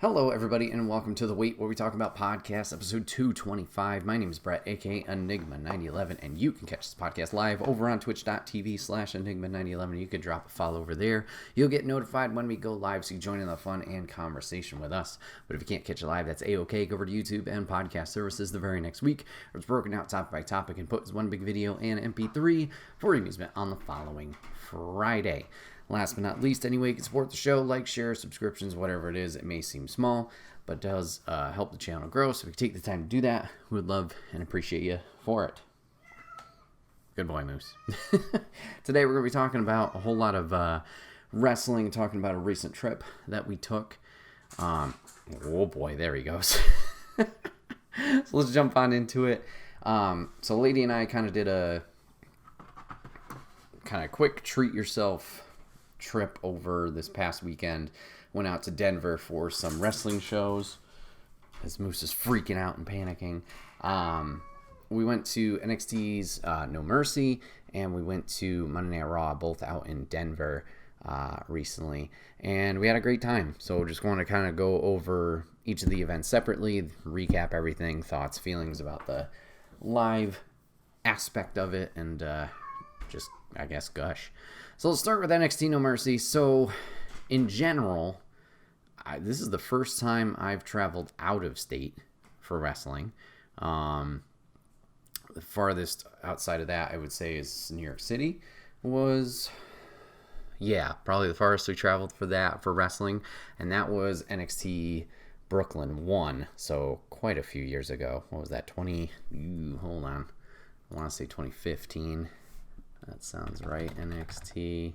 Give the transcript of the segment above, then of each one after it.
Hello, everybody, and welcome to The Wait, where we talk about podcasts, episode 225. My name is Bret, aka Enigma9011, and you can catch this podcast live over on twitch.tv/Enigma9011. You can drop a follow over there. You'll get notified when we go live, so you join in the fun and conversation with us. But if you can't catch it live, that's A-OK. Go over to YouTube and podcast services the very next week, where it's broken out topic by topic and put as one big video and MP3 for your amusement on the following Friday. Last but not least, any way you can support the show, like, share, subscriptions, whatever it is. It may seem small, but does help the channel grow. So if you take the time to do that, we would love and appreciate you for it. Good boy, Moose. Today we're going to be talking about a whole lot of wrestling, talking about a recent trip that we took. Oh boy, there he goes. So let's jump on into it. So Lady and I kind of did a kind of quick treat yourself trip over this past weekend. Went out to Denver for some wrestling shows as Moose is freaking out and panicking. We went to NXT's No Mercy, and we went to Monday Night Raw, both out in Denver recently, and we had a great time. So just want to kind of go over each of the events separately, recap everything, thoughts, feelings about the live aspect of it, and just, I guess, gush. So let's start with NXT No Mercy. So, in general, this is the first time I've traveled out of state for wrestling. The farthest outside of that, I would say, is New York City. Probably the farthest we traveled for wrestling, and that was NXT Brooklyn 1. So, quite a few years ago. What was that? Hold on. I want to say 2015. That sounds right. NXT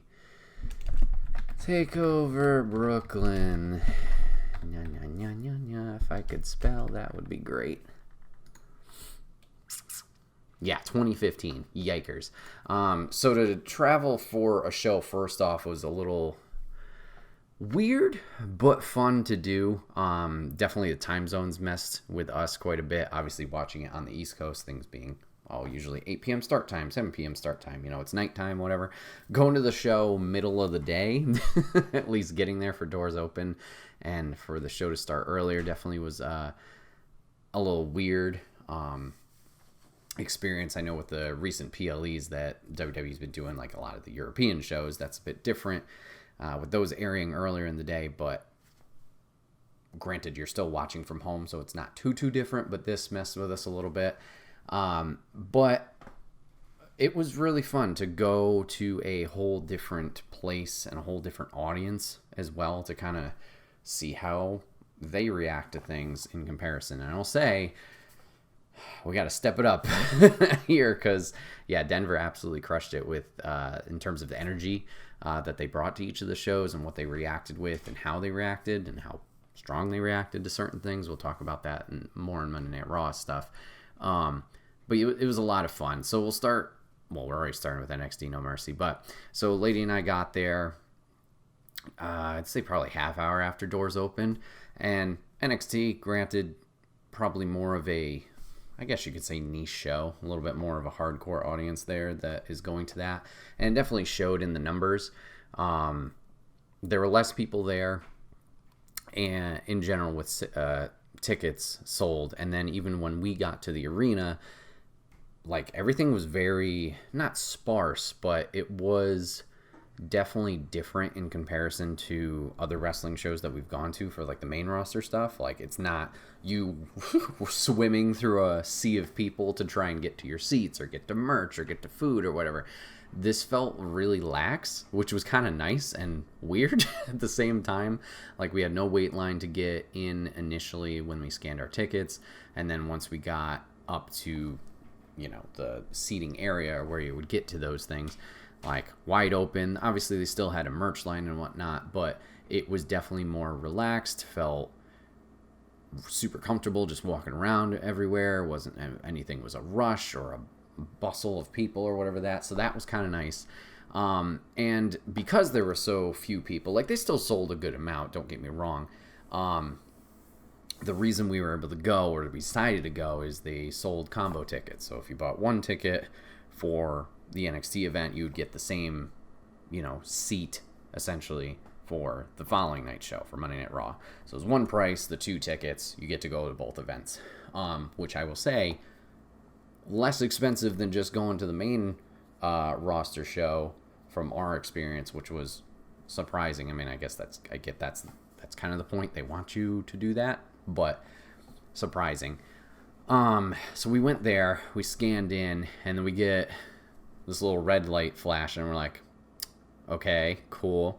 Takeover Brooklyn. If I could spell, that would be great. Yeah, 2015. Yikers. So to travel for a show, first off, was a little weird, but fun to do. Definitely the time zones messed with us quite a bit. Obviously, watching it on the East Coast, things being usually 8 p.m. start time, 7 p.m. start time. It's nighttime, whatever. Going to the show middle of the day, at least getting there for doors open, and for the show to start earlier definitely was a little weird experience. I know with the recent PLEs that WWE's been doing, like a lot of the European shows, that's a bit different with those airing earlier in the day, but granted, you're still watching from home, so it's not too different, but this messed with us a little bit. But it was really fun to go to a whole different place and a whole different audience as well, to kind of see how they react to things in comparison. And I'll say, we got to step it up here, because Denver absolutely crushed it with in terms of the energy that they brought to each of the shows and what they reacted with and how they reacted and how strong they reacted to certain things. We'll talk about that and more in Monday Night Raw stuff. But it was a lot of fun. So we're already starting with NXT No Mercy. But so Lady and I got there, I'd say probably half hour after doors opened. And NXT, granted, probably more of a, I guess you could say, niche show. A little bit more of a hardcore audience there that is going to that. And it definitely showed in the numbers. There were less people there, and in general with tickets sold. And then even when we got to the arena, like, everything was very, not sparse, but it was definitely different in comparison to other wrestling shows that we've gone to for, like, the main roster stuff. Like, it's not you swimming through a sea of people to try and get to your seats or get to merch or get to food or whatever. This felt really lax, which was kind of nice and weird at the same time. Like, we had no wait line to get in initially when we scanned our tickets, and then once we got up to, the seating area where you would get to those things, like, wide open. Obviously, they still had a merch line and whatnot, but it was definitely more relaxed, felt super comfortable just walking around everywhere. Wasn't anything was a rush or a bustle of people or whatever so that was kind of nice. And because there were so few people, like, they still sold a good amount, don't get me wrong. The reason we were able to go, or we decided to go, is they sold combo tickets. So if you bought one ticket for the NXT event, you would get the same, seat essentially for the following night show for Monday Night Raw. So it's one price, the 2 tickets, you get to go to both events, which I will say, less expensive than just going to the main roster show from our experience, which was surprising. I mean, I guess that's kind of the point. They want you to do that, but surprising. So we went there, we scanned in, and then we get this little red light flash, and we're like, okay, cool.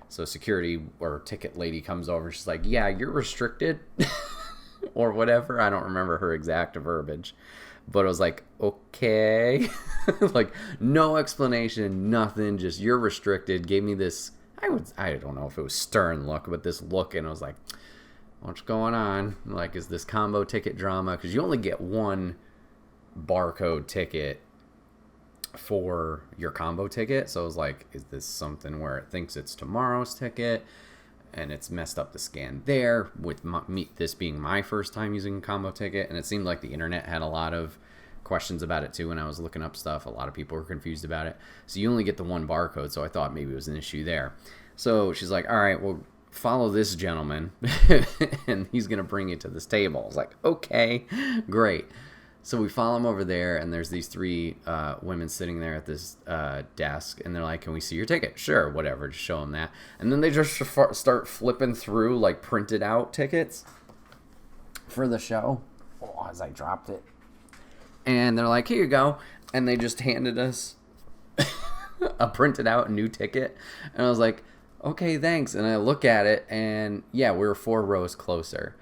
So security or ticket lady comes over. She's like, yeah, you're restricted or whatever. I don't remember her exact verbiage, but I was like, okay. Like, no explanation, nothing. Just, you're restricted. Gave me this, I don't know if it was stern look, but this look. And I was like, what's going on? Like, is this combo ticket drama? Because you only get one barcode ticket for your combo ticket. So I was like, is this something where it thinks it's tomorrow's ticket and it's messed up the scan there with this being my first time using a combo ticket? And it seemed like the internet had a lot of questions about it too when I was looking up stuff. A lot of people were confused about it. So you only get the one barcode, so I thought maybe it was an issue there. So she's like, all right, well, follow this gentleman and he's gonna bring you to this table. I was like, okay, great. So we follow him over there, and there's these 3 women sitting there at this desk, and they're like, can we see your ticket? Sure, whatever, just show them that. And then they just start flipping through, like, printed out tickets for the show. Oh, as I dropped it. And they're like, here you go. And they just handed us a printed out new ticket. And I was like, okay, thanks. And I look at it, and yeah, we were 4 rows closer.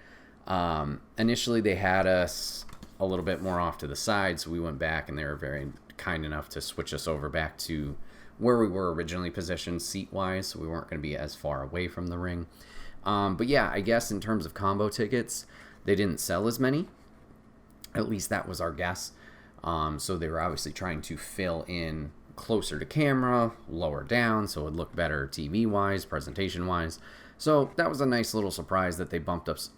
Initially, they had us a little bit more off to the side, so we went back, and they were very kind enough to switch us over back to where we were originally positioned seat-wise, so we weren't going to be as far away from the ring. But yeah, I guess in terms of combo tickets, they didn't sell as many. At least that was our guess. So they were obviously trying to fill in closer to camera, lower down, so it would look better TV-wise, presentation-wise. So that was a nice little surprise that they bumped us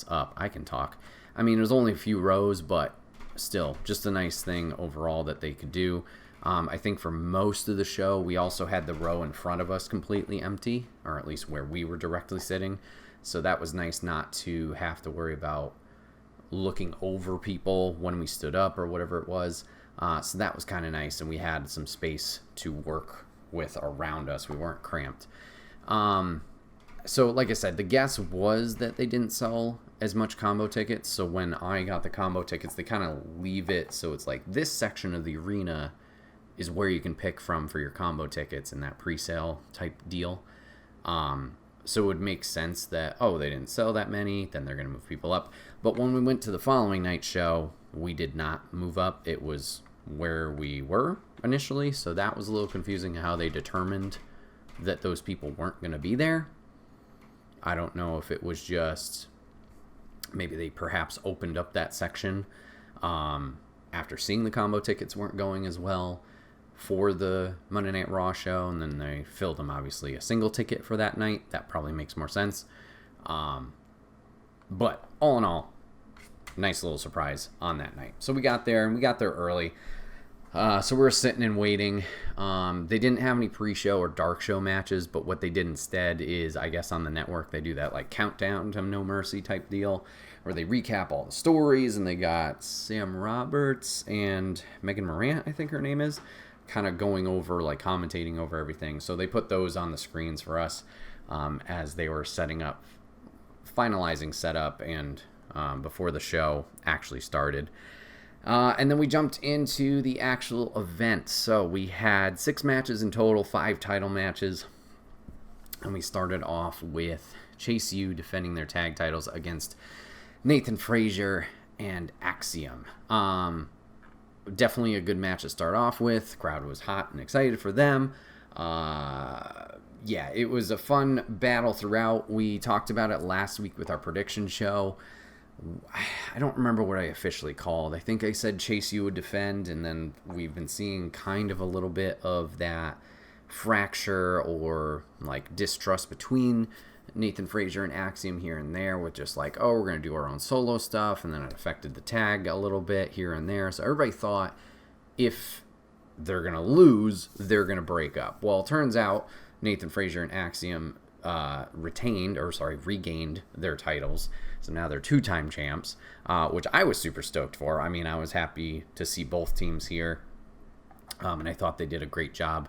up. I can talk. I mean, it was only a few rows, but still, just a nice thing overall that they could do. I think for most of the show, we also had the row in front of us completely empty, or at least where we were directly sitting. So that was nice not to have to worry about looking over people when we stood up or whatever it was. So that was kind of nice, and we had some space to work with around us. We weren't cramped. So like I said, the guess was that they didn't sell as much combo tickets. So when I got the combo tickets, they kind of leave it so it's like this section of the arena is where you can pick from for your combo tickets in that pre-sale type deal. So it would make sense that, oh, they didn't sell that many, then they're going to move people up. But when we went to the following night show, we did not move up. It was where we were initially, so that was a little confusing how they determined that those people weren't going to be there. I don't know if it was just maybe they perhaps opened up that section after seeing the combo tickets weren't going as well for the Monday Night Raw show, and then they filled them obviously a single ticket for that night. That probably makes more sense. But all in all, nice little surprise on that night. So we got there, and we got there early. So we were sitting and waiting. They didn't have any pre-show or dark show matches, but what they did instead is, I guess on the network, they do that like countdown to No Mercy type deal, where they recap all the stories, and they got Sam Roberts and Megan Morant, I think her name is, kind of going over, like commentating over everything. So they put those on the screens for us as they were setting up, finalizing setup, and before the show actually started. And then we jumped into the actual event. So we had 6 matches in total, 5 title matches. And we started off with Chase U defending their tag titles against Nathan Frazier and Axiom. Definitely a good match to start off with. The crowd was hot and excited for them. Yeah, it was a fun battle throughout. We talked about it last week with our prediction show. I don't remember what I officially called. I think I said Chase U would defend, and then we've been seeing kind of a little bit of that fracture or like distrust between Nathan Frazier and Axiom here and there, with just like, oh, we're going to do our own solo stuff, and then it affected the tag a little bit here and there. So everybody thought if they're going to lose, they're going to break up. Well, it turns out Nathan Frazier and Axiom regained their titles. So now they're 2-time champs, which I was super stoked for. I mean, I was happy to see both teams here. And I thought they did a great job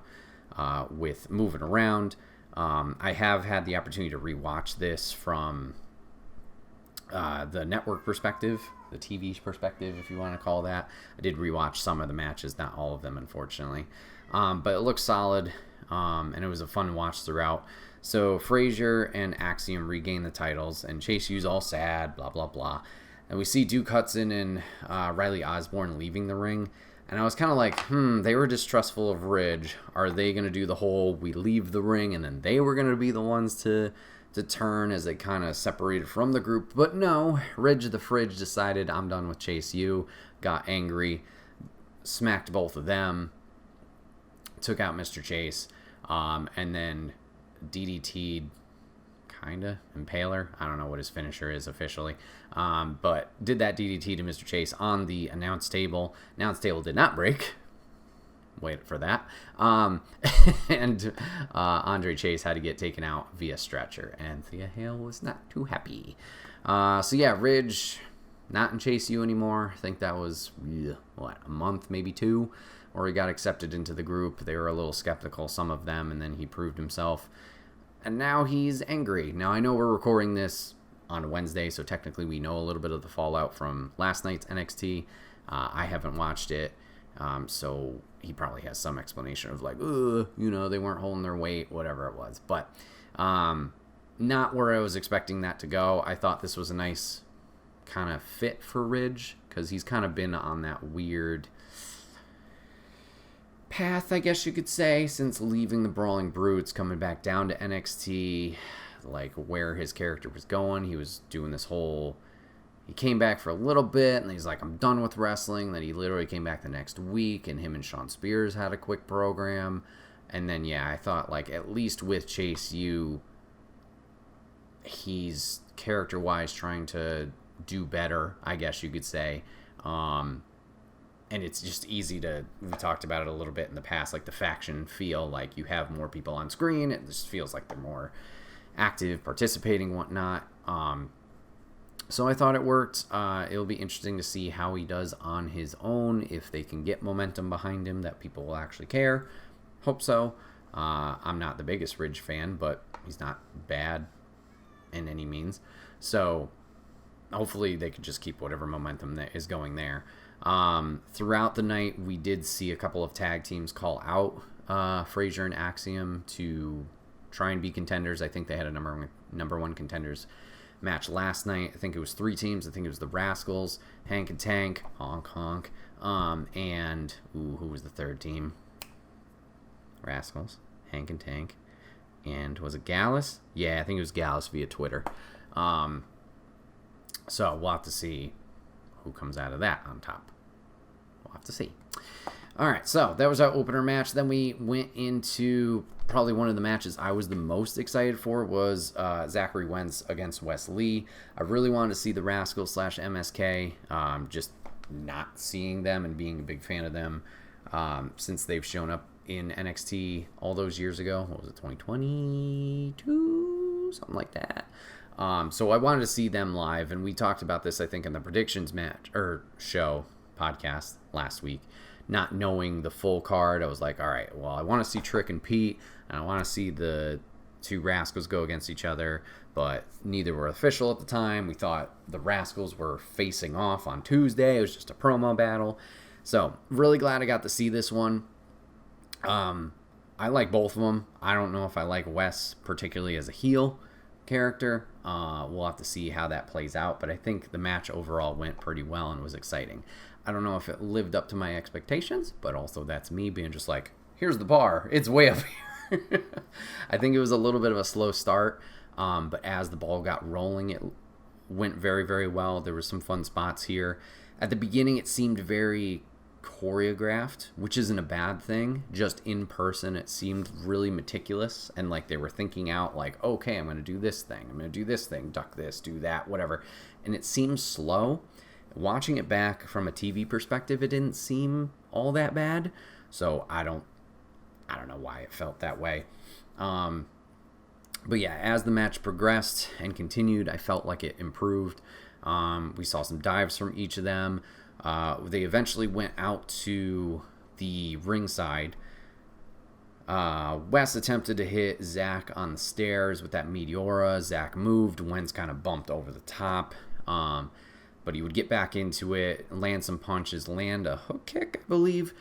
with moving around. I have had the opportunity to rewatch this from the network perspective, the TV perspective, if you want to call that. I did rewatch some of the matches, not all of them, unfortunately. But it looks solid, and it was a fun watch throughout. So Frazier and Axiom regain the titles, and Chase U's all sad, blah, blah, blah. And we see Duke Hudson and Riley Osborne leaving the ring. And I was kind of like, they were distrustful of Ridge. Are they going to do the whole, we leave the ring, and then they were going to be the ones to turn as they kind of separated from the group? But no, Ridge the Fridge decided, I'm done with Chase U, got angry, smacked both of them, took out Mr. Chase, and then DDT'd, kinda, Impaler. I don't know what his finisher is officially, but did that DDT to Mr. Chase on the announce table. Announce table did not break. Wait for that. And Andre Chase had to get taken out via stretcher, and Thea Hale was not too happy. So yeah, Ridge not in Chase U anymore. I think that was a month, maybe 2, or he got accepted into the group. They were a little skeptical, some of them, and then he proved himself. And now he's angry. Now, I know we're recording this on Wednesday, so technically we know a little bit of the fallout from last night's NXT. I haven't watched it, so he probably has some explanation of like, they weren't holding their weight, whatever it was. But not where I was expecting that to go. I thought this was a nice kind of fit for Ridge, because he's kind of been on that weird path, I guess you could say, since leaving the Brawling Brutes, coming back down to NXT, like where his character was going. He was doing this whole, he came back for a little bit, and he's like, I'm done with wrestling. Then he literally came back the next week, and him and Shawn Spears had a quick program. And then, yeah, I thought, like, at least with Chase U, he's character-wise trying to do better, I guess you could say. And it's just easy to, we talked about it a little bit in the past, like the faction feel, like you have more people on screen. It just feels like they're more active, participating, whatnot. So I thought it worked. It'll be interesting to see how he does on his own, if they can get momentum behind him that people will actually care. Hope so. I'm not the biggest Ridge fan, but he's not bad in any means. So hopefully they could just keep whatever momentum that is going there. Throughout the night, we did see a couple of tag teams call out Frazier and Axiom to try and be contenders. I think they had a number one contenders match last night. I think it was 3 teams. I think it was the Rascals, Hank and Tank, honk honk, and who was the third team? Rascals, Hank and Tank, and was it Gallus? Yeah, I think it was Gallus via Twitter. So we'll have to see who comes out of that on top. We'll have to see. All right, so that was our opener match. Then we went into probably one of the matches I was the most excited for was Zachary Wentz against Wes Lee. I really wanted to see the Rascals / MSK. Just not seeing them and being a big fan of them since they've shown up in NXT all those years ago. What was it, 2022? Something like that. So I wanted to see them live, and we talked about this, I think, in the predictions match or show podcast last week. Not knowing the full card, I was like, all right, well, I want to see Trick and Pete, and I want to see the 2 Rascals go against each other, but neither were official at the time. We thought the Rascals were facing off on Tuesday. It was just a promo battle. So really glad I got to see this one. I like both of them. I don't know if I like Wes particularly as a heel character. We'll have to see how that plays out, but I think the match overall went pretty well and was exciting. I don't know if it lived up to my expectations, but also that's me being just like, here's the bar, it's way up here. I think it was a little bit of a slow start, but as the ball got rolling, it went very, very well. There were some fun spots here. At the beginning, it seemed very choreographed, which isn't a bad thing. Just in person, it seemed really meticulous, and like they were thinking out, like, okay, I'm going to do this thing, I'm going to do this thing, duck this, do that, whatever. And it seemed slow. Watching it back from a TV perspective, it didn't seem all that bad. So I don't know why it felt that way. But yeah, as the match progressed and continued, I felt like it improved. We saw some dives from each of them. They eventually went out to the ringside. Wes attempted to hit Zach on the stairs with that Meteora. Zach moved. Wentz kind of bumped over the top. But he would get back into it, land some punches, land a hook kick, I believe.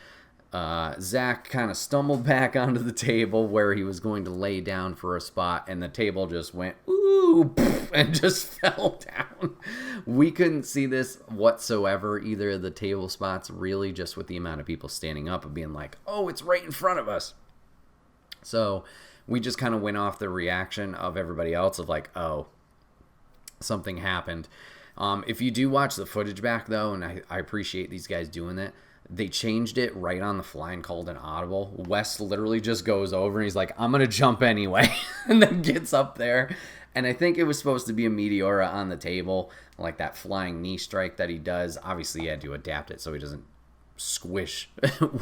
Zach kind of stumbled back onto the table where he was going to lay down for a spot, and the table just went, ooh, and just fell down. We couldn't see this whatsoever, either of the table spots, really, just with the amount of people standing up and being like, oh, it's right in front of us. So we just kind of went off the reaction of everybody else of like, oh, something happened. If you do watch the footage back, though, and I appreciate these guys doing that, they changed it right on the fly and called an audible. Wes literally just goes over and he's like, I'm going to jump anyway, and then gets up there. And I think it was supposed to be a Meteora on the table, like that flying knee strike that he does. Obviously, he had to adapt it so he doesn't squish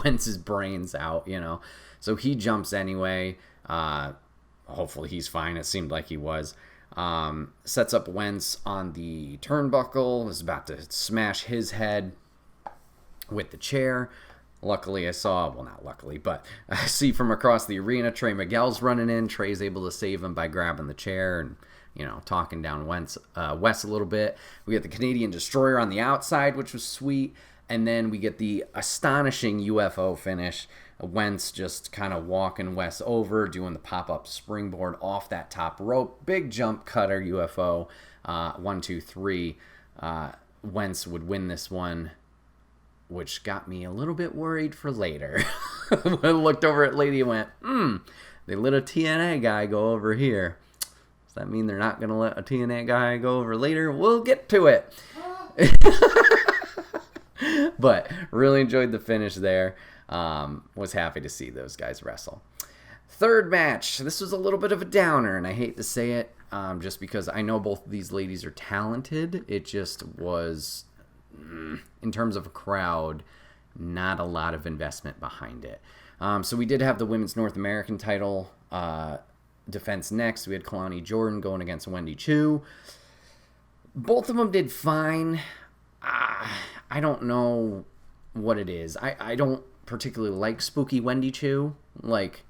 Wentz's brains out, you know. So he jumps anyway. Hopefully he's fine. It seemed like he was. Sets up Wentz on the turnbuckle, is about to smash his head with the chair. Luckily, I saw, well, not luckily, but I see from across the arena, Trey Miguel's running in. Trey's able to save him by grabbing the chair and, you know, talking down Wes a little bit. We get the Canadian Destroyer on the outside, which was sweet. And then we get the astonishing UFO finish. Wentz just kind of walking Wes over, doing the pop-up springboard off that top rope. Big jump cutter UFO. 1, 2, 3. Wentz would win this one, which got me a little bit worried for later. I looked over at Lady and went, they let a TNA guy go over here. Does that mean they're not going to let a TNA guy go over later? We'll get to it. But really enjoyed the finish there. Was happy to see those guys wrestle. Third match. This was a little bit of a downer, and I hate to say it, just because I know both of these ladies are talented. It just was, in terms of a crowd, not a lot of investment behind it. So we did have the Women's North American title defense next. We had Kalani Jordan going against Wendy Choo. Both of them did fine. I don't know what it is. I don't particularly like Spooky Wendy Choo. Like,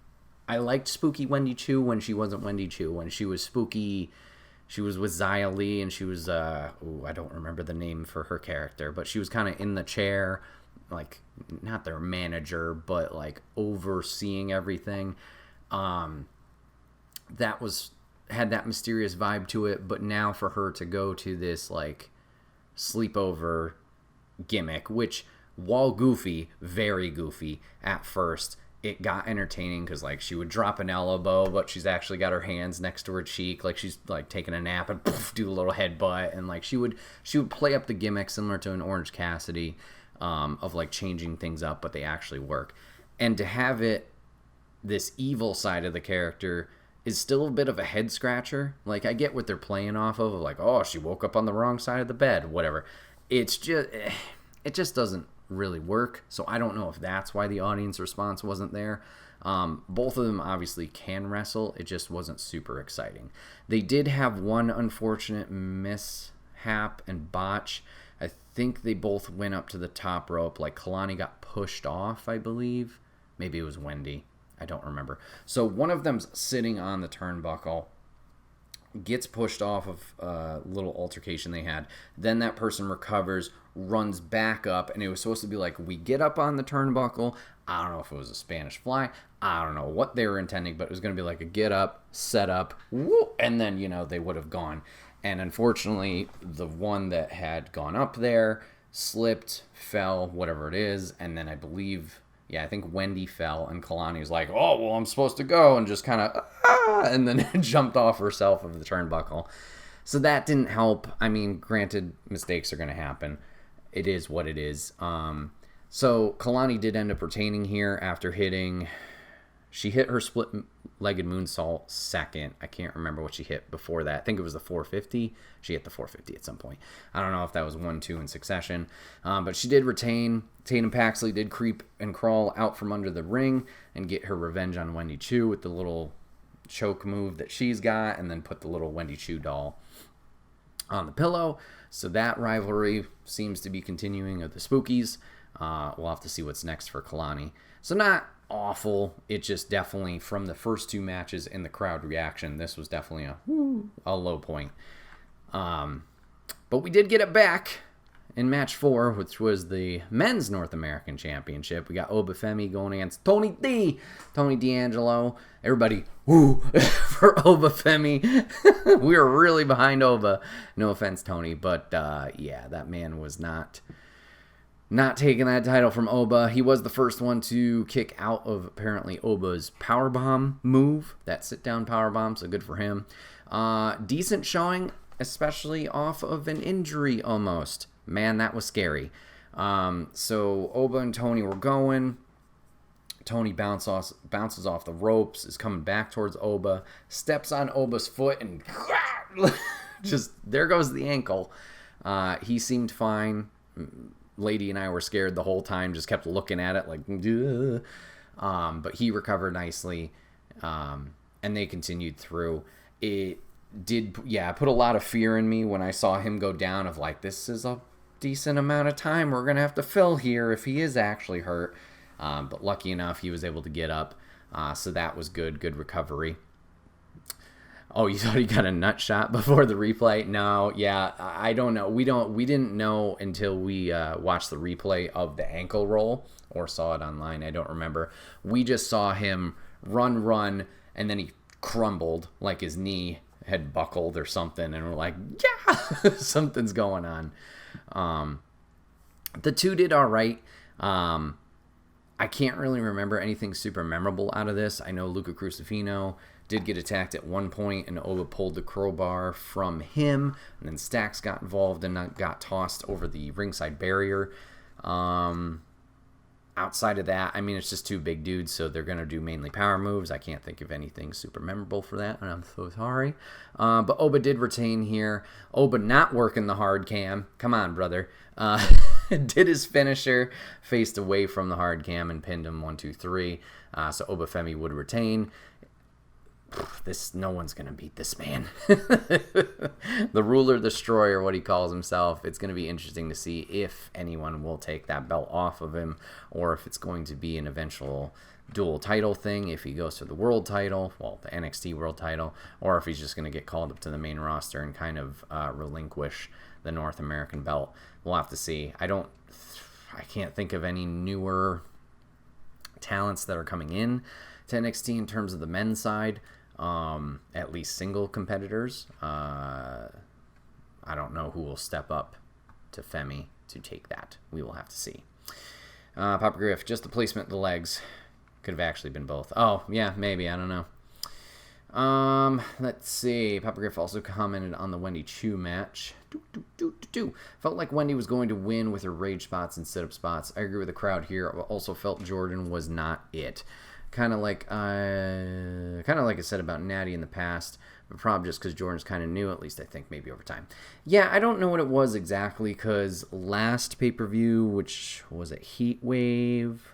I liked Spooky Wendy Choo when she wasn't Wendy Choo. When she was spooky, she was with Xia Li, and she was, I don't remember the name for her character, but she was kind of in the chair, like, not their manager, but, like, overseeing everything. That had that mysterious vibe to it, but now for her to go to this, like, sleepover gimmick, which, while goofy, very goofy at first, it got entertaining because, like, she would drop an elbow, but she's actually got her hands next to her cheek, like she's, like, taking a nap, and poof, do a little headbutt, and, like, she would play up the gimmick similar to an Orange Cassidy, of, like, changing things up, but they actually work. And to have it, this evil side of the character, is still a bit of a head scratcher. Like, I get what they're playing off of, like, oh, she woke up on the wrong side of the bed, whatever. It's just, it just doesn't really work. So I don't know if that's why the audience response wasn't there. Both of them obviously can wrestle. It just wasn't super exciting. They did have one unfortunate mishap and botch. I think they both went up to the top rope. Like, Kalani got pushed off, I believe. Maybe it was Wendy. I don't remember. So one of them's sitting on the turnbuckle, gets pushed off of a little altercation they had. Then that person recovers, runs back up, and it was supposed to be like, we get up on the turnbuckle. I don't know if it was a Spanish fly. I don't know what they were intending, but it was going to be like a get up, set up, whoop, and then, you know, they would have gone. And unfortunately, the one that had gone up there slipped, fell, whatever it is, and then I believe... yeah, I think Wendy fell, and Kalani was like, oh, well, I'm supposed to go, and just kind of, and then jumped off herself of the turnbuckle. So that didn't help. I mean, granted, mistakes are going to happen. It is what it is. So Kalani did end up retaining here after hitting, She hit her split-legged moonsault second. I can't remember what she hit before that. I think it was the 450. She hit the 450 at some point. I don't know if that was 1-2 in succession. But she did retain. Tatum Paxley did creep and crawl out from under the ring and get her revenge on Wendy Chu with the little choke move that she's got, and then put the little Wendy Chu doll on the pillow. So that rivalry seems to be continuing of the Spookies. We'll have to see what's next for Kalani. So not awful. It just definitely, from the first two matches and the crowd reaction, this was definitely a low point. But we did get it back in match 4, which was the men's North American Championship. We got Obafemi going against Tony D'Angelo. Everybody, woo, for Obafemi. We were really behind Oba. No offense, Tony, but yeah, that man was not taking that title from Oba. He was the first one to kick out of, apparently, Oba's powerbomb move, that sit-down powerbomb, so good for him. Decent showing, especially off of an injury almost. Man, that was scary. So Oba and Tony were going. Tony bounces off the ropes, is coming back towards Oba, steps on Oba's foot, and just, there goes the ankle. He seemed fine. Lady and I were scared the whole time, just kept looking at it like, duh. But he recovered nicely, and they continued through. It did, put a lot of fear in me when I saw him go down, of like, this is a decent amount of time we're going to have to fill here if he is actually hurt. But lucky enough, he was able to get up, so that was good recovery. Oh, you thought he got a nut shot before the replay? No, yeah, I don't know. We didn't know until we watched the replay of the ankle roll, or saw it online. I don't remember. We just saw him run, and then he crumbled, like his knee had buckled or something, and we're like, yeah, something's going on. The two did all right. I can't really remember anything super memorable out of this. I know Luca Crucifino did get attacked at one point, and Oba pulled the crowbar from him, and then Stax got involved and got tossed over the ringside barrier. Outside of that, I mean, it's just two big dudes, so they're going to do mainly power moves. I can't think of anything super memorable for that, and I'm so sorry. But Oba did retain here. Oba not working the hard cam. Come on, brother. Did his finisher, faced away from the hard cam, and pinned him 1-2-3. So Obafemi would retain. No one's going to beat this man. The ruler destroyer, what he calls himself. It's going to be interesting to see if anyone will take that belt off of him, or if it's going to be an eventual dual title thing, if he goes to the world title, well, the NXT world title, or if he's just going to get called up to the main roster and kind of relinquish the North American belt. We'll have to see. I can't think of any newer talents that are coming in to NXT in terms of the men's side. At least single competitors. I don't know who will step up to Femi to take that. We will have to see. Papa Griff, just the placement of the legs. Could have actually been both. Oh, yeah, maybe. I don't know. Let's see. Papa Griff also commented on the Wendy Chu match. Felt like Wendy was going to win with her rage spots and sit-up spots. I agree with the crowd here. Also felt Jordan was not it. Kind of like I said about Natty in the past, but probably just because Jordan's kind of new, at least I think maybe over time. Yeah, I don't know what it was exactly, because last pay-per-view, which was it, Heat Wave?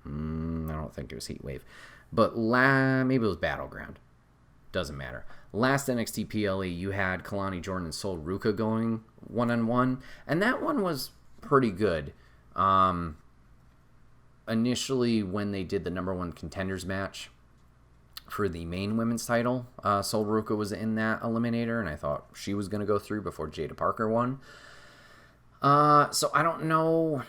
I don't think it was Heat Wave, but maybe it was Battleground. Doesn't matter. Last NXT PLE, you had Kalani Jordan and Sol Ruka going one-on-one, and that one was pretty good. Initially, when they did the number one contenders match for the main women's title, Sol Ruka was in that eliminator, and I thought she was going to go through before Jada Parker won. So I don't know.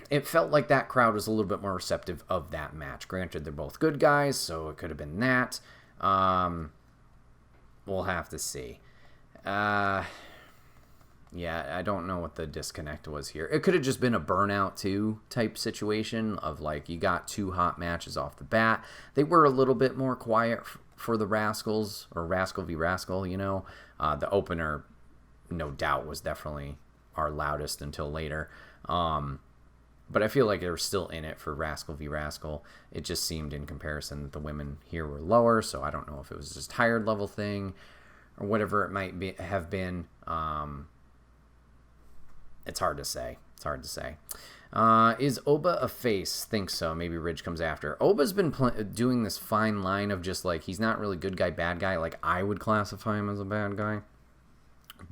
It felt like that crowd was a little bit more receptive of that match. Granted, they're both good guys, so it could have been that. We'll have to see. Yeah, I don't know what the disconnect was here. It could have just been a Burnout 2 type situation of, like, you got two hot matches off the bat. They were a little bit more quiet for the Rascals, or Rascal v. Rascal, you know. The opener, no doubt, was definitely our loudest until later. But I feel like they were still in it for Rascal v. Rascal. It just seemed in comparison that the women here were lower, so I don't know if it was just tired level thing or whatever it might have been. It's hard to say. Is Oba a face? Think so. Maybe Ridge comes after. Oba's been doing this fine line of just like, he's not really good guy, bad guy. Like, I would classify him as a bad guy.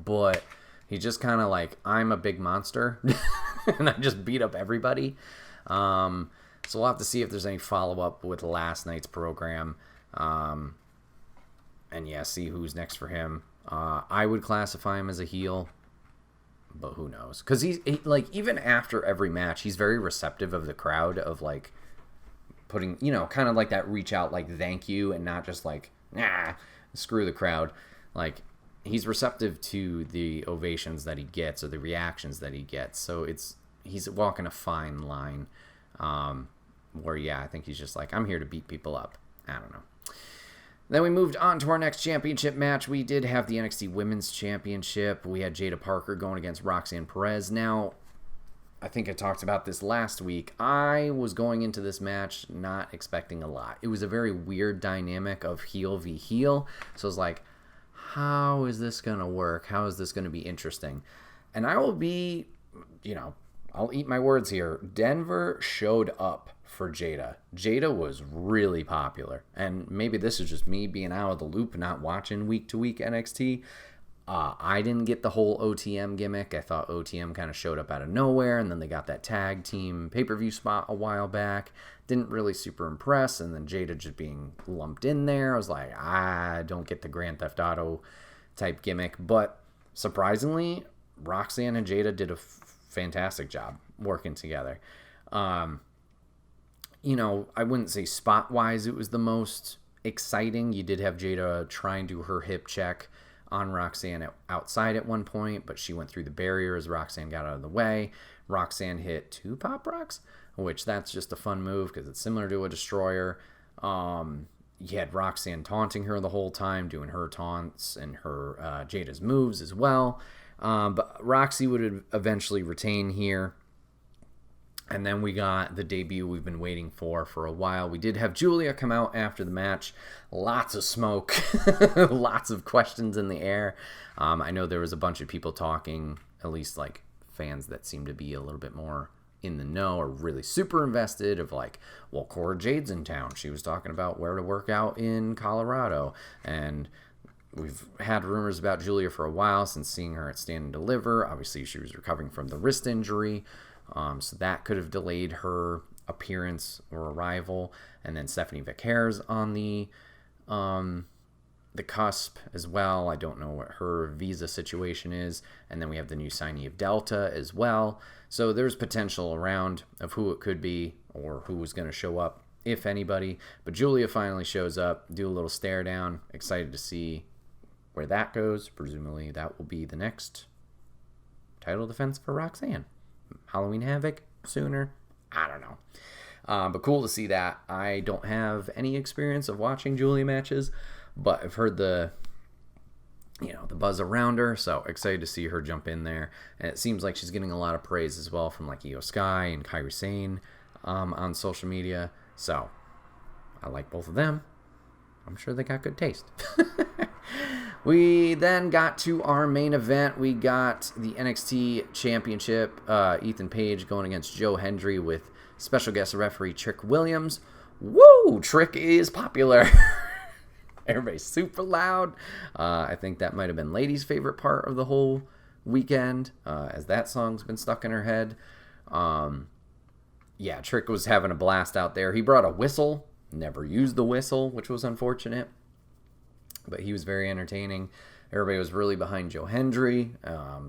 But he's just kind of like, I'm a big monster. And I just beat up everybody. So we'll have to see if there's any follow-up with last night's program. And yeah, see who's next for him. I would classify him as a heel. But who knows? Because he, like, even after every match, he's very receptive of the crowd, of, like, putting, kind of like that reach out, like, thank you, and not just like, nah, screw the crowd. Like, he's receptive to the ovations that he gets or the reactions that he gets. So he's walking a fine line where, yeah, I think he's just like, I'm here to beat people up. I don't know. Then we moved on to our next championship match. We did have the NXT Women's Championship. We had Jada Parker going against Roxanne Perez. Now, I think I talked about this last week. I was going into this match not expecting a lot. It was a very weird dynamic of heel v. heel. So I was like, how is this going to work? How is this going to be interesting? And I will be, I'll eat my words here. Denver showed up for Jada. Jada was really popular. And maybe this is just me being out of the loop, not watching week-to-week NXT. I didn't get the whole OTM gimmick. I thought OTM kind of showed up out of nowhere, and then they got that tag team pay-per-view spot a while back. Didn't really super impress, and then Jada just being lumped in there. I was like, I don't get the Grand Theft Auto type gimmick. But surprisingly, Roxanne and Jada did a fantastic job working together. I wouldn't say spot-wise it was the most exciting. You did have Jada try and do her hip check on Roxanne outside at one point, but she went through the barrier as Roxanne got out of the way. Roxanne hit 2 pop rocks, which that's just a fun move because it's similar to a destroyer. You had Roxanne taunting her the whole time, doing her taunts and her Jada's moves as well. But Roxy would eventually retain here. And then we got the debut we've been waiting for a while. We did have Julia come out after the match. Lots of smoke. Lots of questions in the air. I know there was a bunch of people talking, at least like fans that seem to be a little bit more in the know or really super invested of like, well, Cora Jade's in town. She was talking about where to work out in Colorado. And we've had rumors about Julia for a while since seeing her at Stand and Deliver. Obviously, she was recovering from the wrist injury. So that could have delayed her appearance or arrival. And then Stephanie Vicare's on the cusp as well. I don't know what her visa situation is. And then we have the new signee of Delta as well. So there's potential around of who it could be or who was going to show up, if anybody. But Julia finally shows up, do a little stare down. Excited to see where that goes. Presumably that will be the next title defense for Roxanne. Halloween Havoc sooner? I don't know. But cool to see that. I don't have any experience of watching Julia matches, but I've heard the buzz around her, so excited to see her jump in there. And it seems like she's getting a lot of praise as well from like Io Sky and Kairi Sane on social media. So I like both of them. I'm sure they got good taste. We then got to our main event. We got the NXT Championship. Ethan Page going against Joe Hendry with special guest referee Trick Williams. Woo! Trick is popular. Everybody's super loud. I think that might have been Lady's favorite part of the whole weekend, as that song's been stuck in her head. Yeah, Trick was having a blast out there. He brought a whistle. Never used the whistle, which was unfortunate. But he was very entertaining. Everybody was really behind Joe Hendry.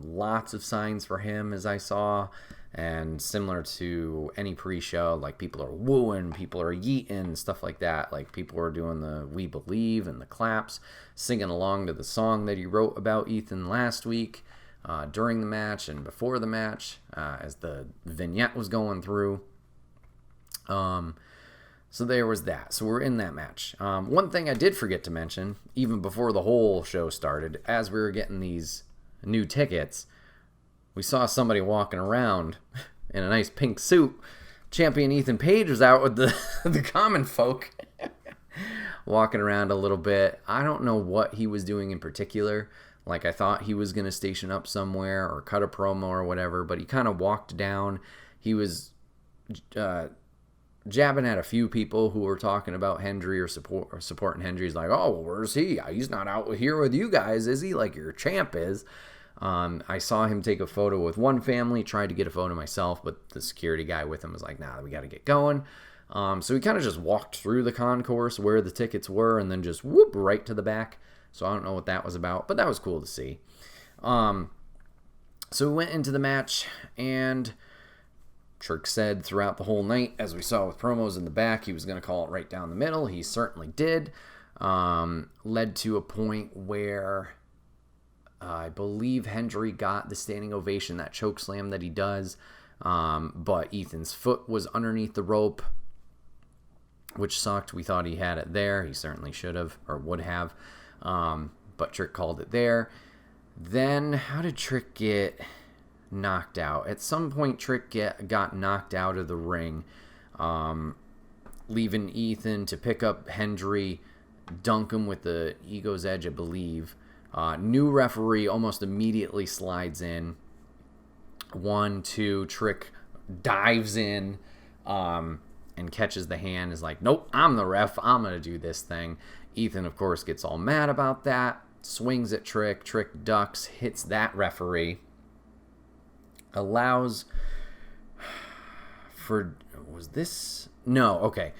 Lots of signs for him, as I saw. And similar to any pre-show, like people are wooing, people are yeeting, stuff like that. Like people were doing the We Believe and the claps, singing along to the song that he wrote about Ethan last week during the match and before the match as the vignette was going through. So there was that. So we're in that match. One thing I did forget to mention, even before the whole show started, as we were getting these new tickets, we saw somebody walking around in a nice pink suit. Champion Ethan Page was out with the common folk, walking around a little bit. I don't know what he was doing in particular. Like, I thought he was going to station up somewhere or cut a promo or whatever, but he kind of walked down. He was jabbing at a few people who were talking about Hendry or supporting Hendry. He's like, oh, well, where's he? He's not out here with you guys, is he? Like your champ is. I saw him take a photo with one family, tried to get a photo myself, but the security guy with him was like, nah, we got to get going. So he kind of just walked through the concourse where the tickets were and then just whoop right to the back. So I don't know what that was about, but that was cool to see. So we went into the match, and Trick said throughout the whole night, as we saw with promos in the back, he was going to call it right down the middle. He certainly did. Led to a point where I believe Hendry got the standing ovation, that choke slam that he does. But Ethan's foot was underneath the rope, which sucked. We thought he had it there. He certainly should have or would have. But Trick called it there. Then how did Trick get knocked out? At some point, Trick got knocked out of the ring, leaving Ethan to pick up Hendry, dunk him with the Ego's Edge, I believe. New referee almost immediately slides in. 1, 2, Trick dives in and catches the hand. Is like, nope, I'm the ref. I'm going to do this thing. Ethan, of course, gets all mad about that. Swings at Trick. Trick ducks, hits that referee. Allows for... Was this... No, okay.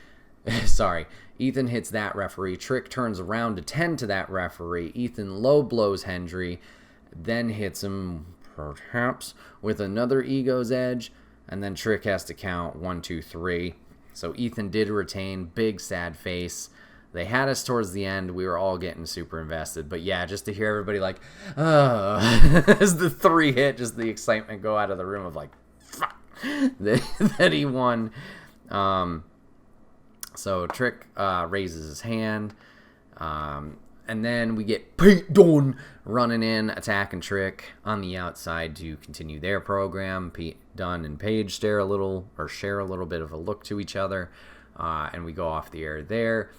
Sorry. Ethan hits that referee. Trick turns around to tend to that referee. Ethan low blows Hendry. Then hits him, perhaps, with another Ego's Edge. And then Trick has to count 1, 2, 3. So Ethan did retain. Big sad face. They had us towards the end. We were all getting super invested. But yeah, just to hear everybody like, oh, as the 3 hit, just the excitement go out of the room of like, fuck, that he won. So Trick raises his hand. And then we get Pete Dunne running in, attacking Trick on the outside to continue their program. Pete Dunne and Paige share a little bit of a look to each other. And we go off the air there.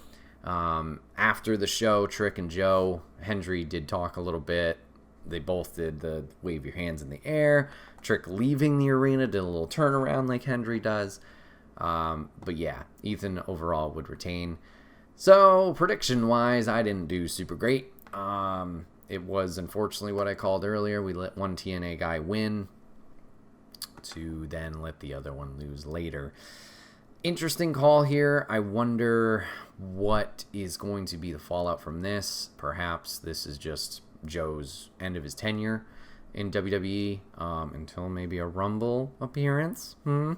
After the show, Trick and Joe Hendry did talk a little bit. They both did the wave your hands in the air. Trick leaving the arena did a little turnaround like Hendry does. But yeah, Ethan overall would retain. So prediction-wise, I didn't do super great. It was unfortunately what I called earlier. We let one TNA guy win to then let the other one lose later. Interesting call here. I wonder what is going to be the fallout from this. Perhaps this is just Joe's end of his tenure in WWE until maybe a Rumble appearance. And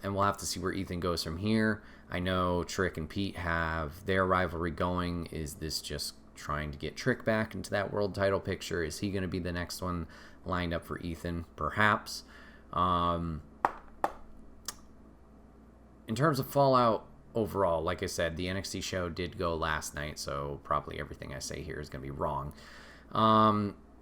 we'll have to see where Ethan goes from here. I know Trick and Pete have their rivalry going. Is this just trying to get Trick back into that world title picture? Is he going to be the next one lined up for Ethan? Perhaps. In terms of fallout overall, like I said, the NXT show did go last night, so probably everything I say here is going to be wrong.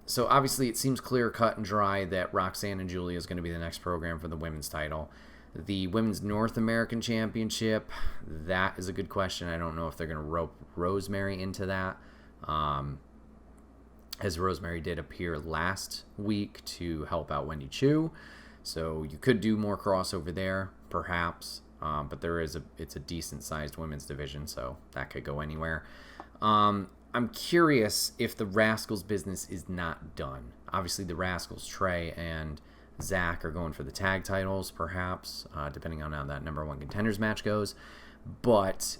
So obviously it seems clear, cut, and dry that Roxanne and Julia is going to be the next program for the women's title. The Women's North American Championship, that is a good question. I don't know if they're going to rope Rosemary into that, as Rosemary did appear last week to help out Wendy Chu. So you could do more crossover there, perhaps. But it's a decent-sized women's division, so that could go anywhere. I'm curious if the Rascals business is not done. Obviously, the Rascals, Trey and Zach, are going for the tag titles, perhaps, depending on how that number 1 contenders match goes. But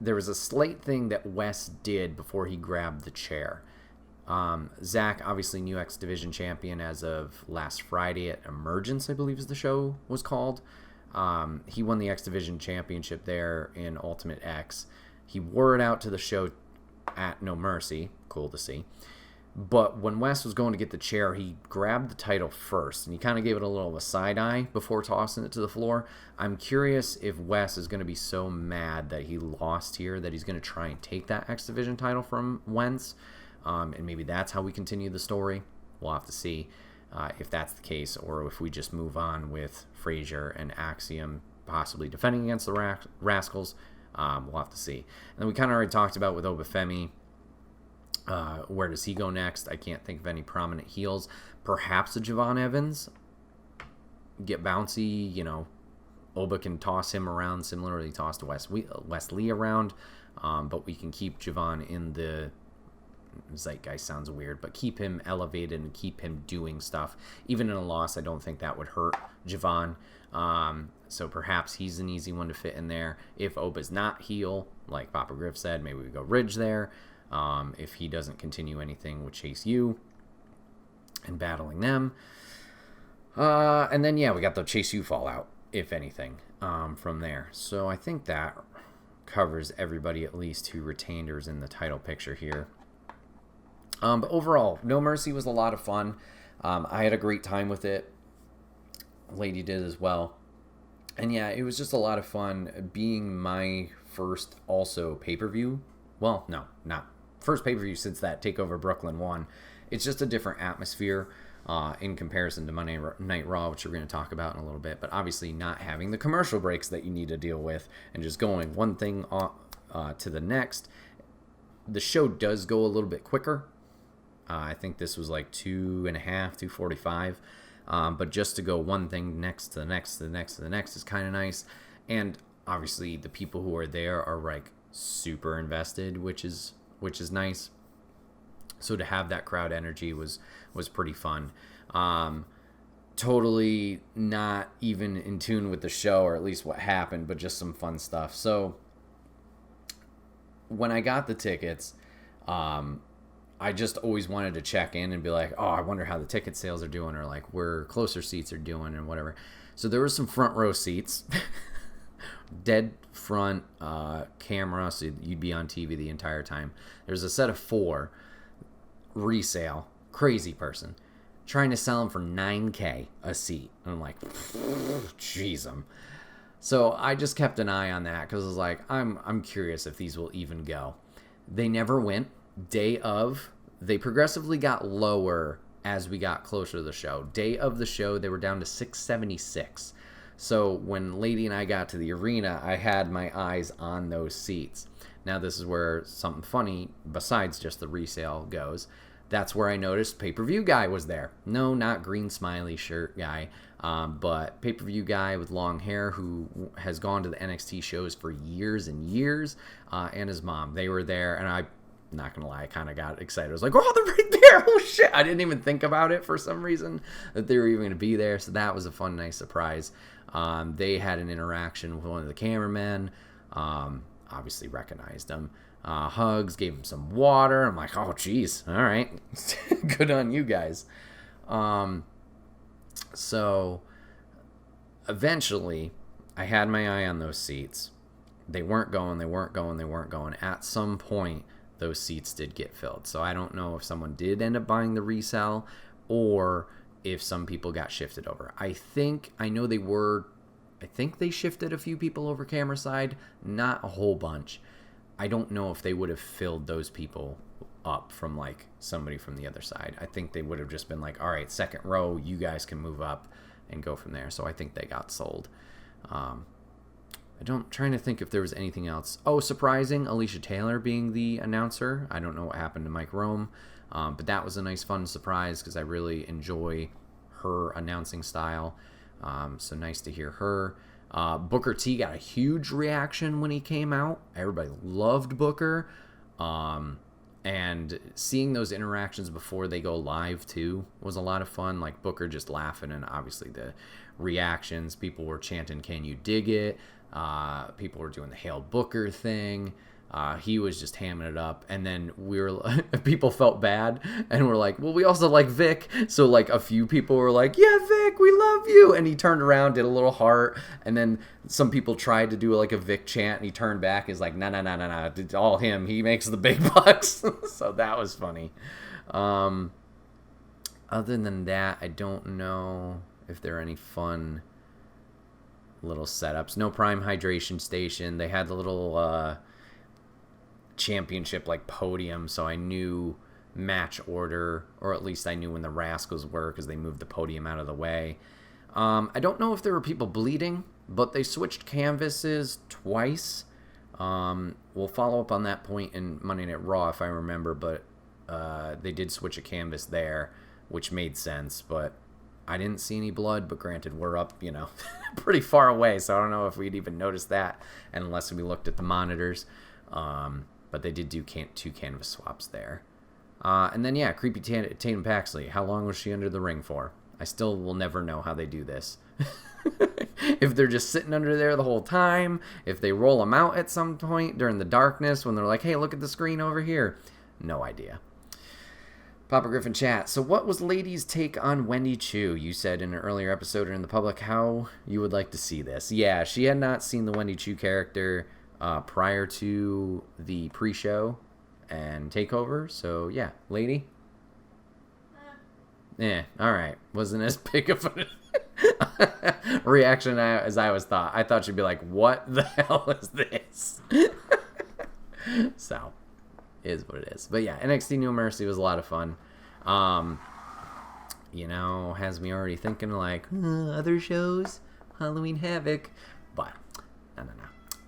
there was a slight thing that Wes did before he grabbed the chair. Zach, obviously new X Division champion as of last Friday at Emergence, I believe is the show was called. He won the X Division championship there in Ultimate X. He wore it out to the show at No Mercy. Cool to see. But when Wes was going to get the chair, he grabbed the title first, and he kind of gave it a little of a side eye before tossing it to the floor. I'm curious if Wes is going to be so mad that he lost here that he's going to try and take that X Division title from Wentz, and maybe that's how we continue the story. We'll have to see. if that's the case, or if we just move on with Frazier and Axiom possibly defending against the Rascals. We'll have to see. And then we kind of already talked about with Obafemi. Where does he go next? I can't think of any prominent heels. Perhaps a Javon Evans. Get bouncy, Oba can toss him around, similarly tossed Wes Lee around. But we can keep Javon in the zeitgeist, sounds weird, but keep him elevated and keep him doing stuff. Even in a loss, I don't think that would hurt Javon. So perhaps he's an easy one to fit in there. If Oba's not heel, like Papa Griff said, maybe we go Ridge there. If he doesn't continue anything with Chase U and battling them. And then, we got the Chase U fallout, if anything, from there. So I think that covers everybody at least who retained or is in the title picture here. But overall, No Mercy was a lot of fun. I had a great time with it. Lady did as well. And it was just a lot of fun being my first also pay-per-view. Well, no, not first pay-per-view since that TakeOver Brooklyn 1. It's just a different atmosphere in comparison to Monday Night Raw, which we're going to talk about in a little bit. But obviously not having the commercial breaks that you need to deal with and just going one thing to the next. The show does go a little bit quicker. I think this was like 2.5, 2:45. But just to go one thing next to the next to the next to the next is kind of nice. And obviously the people who are there are like super invested, which is nice. So to have that crowd energy was pretty fun. Totally not even in tune with the show, or at least what happened, but just some fun stuff. So when I got the tickets, I just always wanted to check in and be like, oh, I wonder how the ticket sales are doing, or like where closer seats are doing and whatever. So there was some front row seats, dead front camera, so you'd be on TV the entire time. There's a set of 4 resale, crazy person, trying to sell them for $9K a seat. And I'm like, jeez. So I just kept an eye on that because I was like, I'm curious if these will even go. They never went. Day of, they progressively got lower as we got closer to the show. Day of the show, they were down to 676. So when Lady and I got to the arena, I had my eyes on those seats. Now this is where something funny, besides just the resale, goes. That's where I noticed pay-per-view guy was there. No, not green smiley shirt guy, but pay-per-view guy with long hair who has gone to the NXT shows for years and years, and his mom. They were there, and I'm not gonna lie, I kind of got excited. I was like, oh, they're right there. Oh shit, I didn't even think about it for some reason that they were even gonna be there. So that was a fun, nice surprise. They had an interaction with one of the cameramen, obviously recognized him, hugs, gave him some water. I'm like, oh geez, all right. Good on you guys. So eventually I had my eye on those seats. They weren't going. At some point those seats did get filled. So I don't know if someone did end up buying the resell or if some people got shifted over. I think they shifted a few people over camera side, not a whole bunch. I don't know if they would have filled those people up from like somebody from the other side. I think they would have just been like, all right, second row, you guys can move up and go from there. So I think they got sold. Trying to think if there was anything else. Oh, surprising, Alicia Taylor being the announcer. I don't know what happened to Mike Rome, but that was a nice, fun surprise because I really enjoy her announcing style. So nice to hear her. Booker T got a huge reaction when he came out. Everybody loved Booker. And seeing those interactions before they go live too was a lot of fun. Like Booker just laughing, and obviously the reactions. People were chanting, "Can you dig it?" People were doing the Hail Booker thing. He was just hamming it up, and then people felt bad, and we're like, well, we also like Vic, so like a few people were like, yeah, Vic, we love you, and he turned around, did a little heart, and then some people tried to do like a Vic chant, and he turned back, he's like, no, it's all him, he makes the big bucks. So that was funny. Other than that, I don't know if there are any fun little setups. No Prime Hydration Station. They had the little championship like podium, so I knew match order, or at least I knew when the Rascals were because they moved the podium out of the way. I don't know if there were people bleeding, but they switched canvases twice. We'll follow up on that point in Monday Night Raw if I remember, but they did switch a canvas there, which made sense, but I didn't see any blood, but granted, we're up, pretty far away, so I don't know if we'd even noticed that unless we looked at the monitors. But they did do two canvas swaps there. And then, yeah, creepy Tatum Paxley. How long was she under the ring for? I still will never know how they do this. If they're just sitting under there the whole time, if they roll them out at some point during the darkness when they're like, hey, look at the screen over here. No idea. Papa Griffin chat. So what was Lady's take on Wendy Chu? You said in an earlier episode or in the public how you would like to see this. Yeah, she had not seen the Wendy Chu character prior to the pre-show and takeover. So yeah, Lady? Yeah, all right. Wasn't as big of a reaction as I was thought. I thought she'd be like, what the hell is this? So, is what it is. But yeah, NXT No Mercy was a lot of fun. Has me already thinking like, other shows, Halloween Havoc. But, no.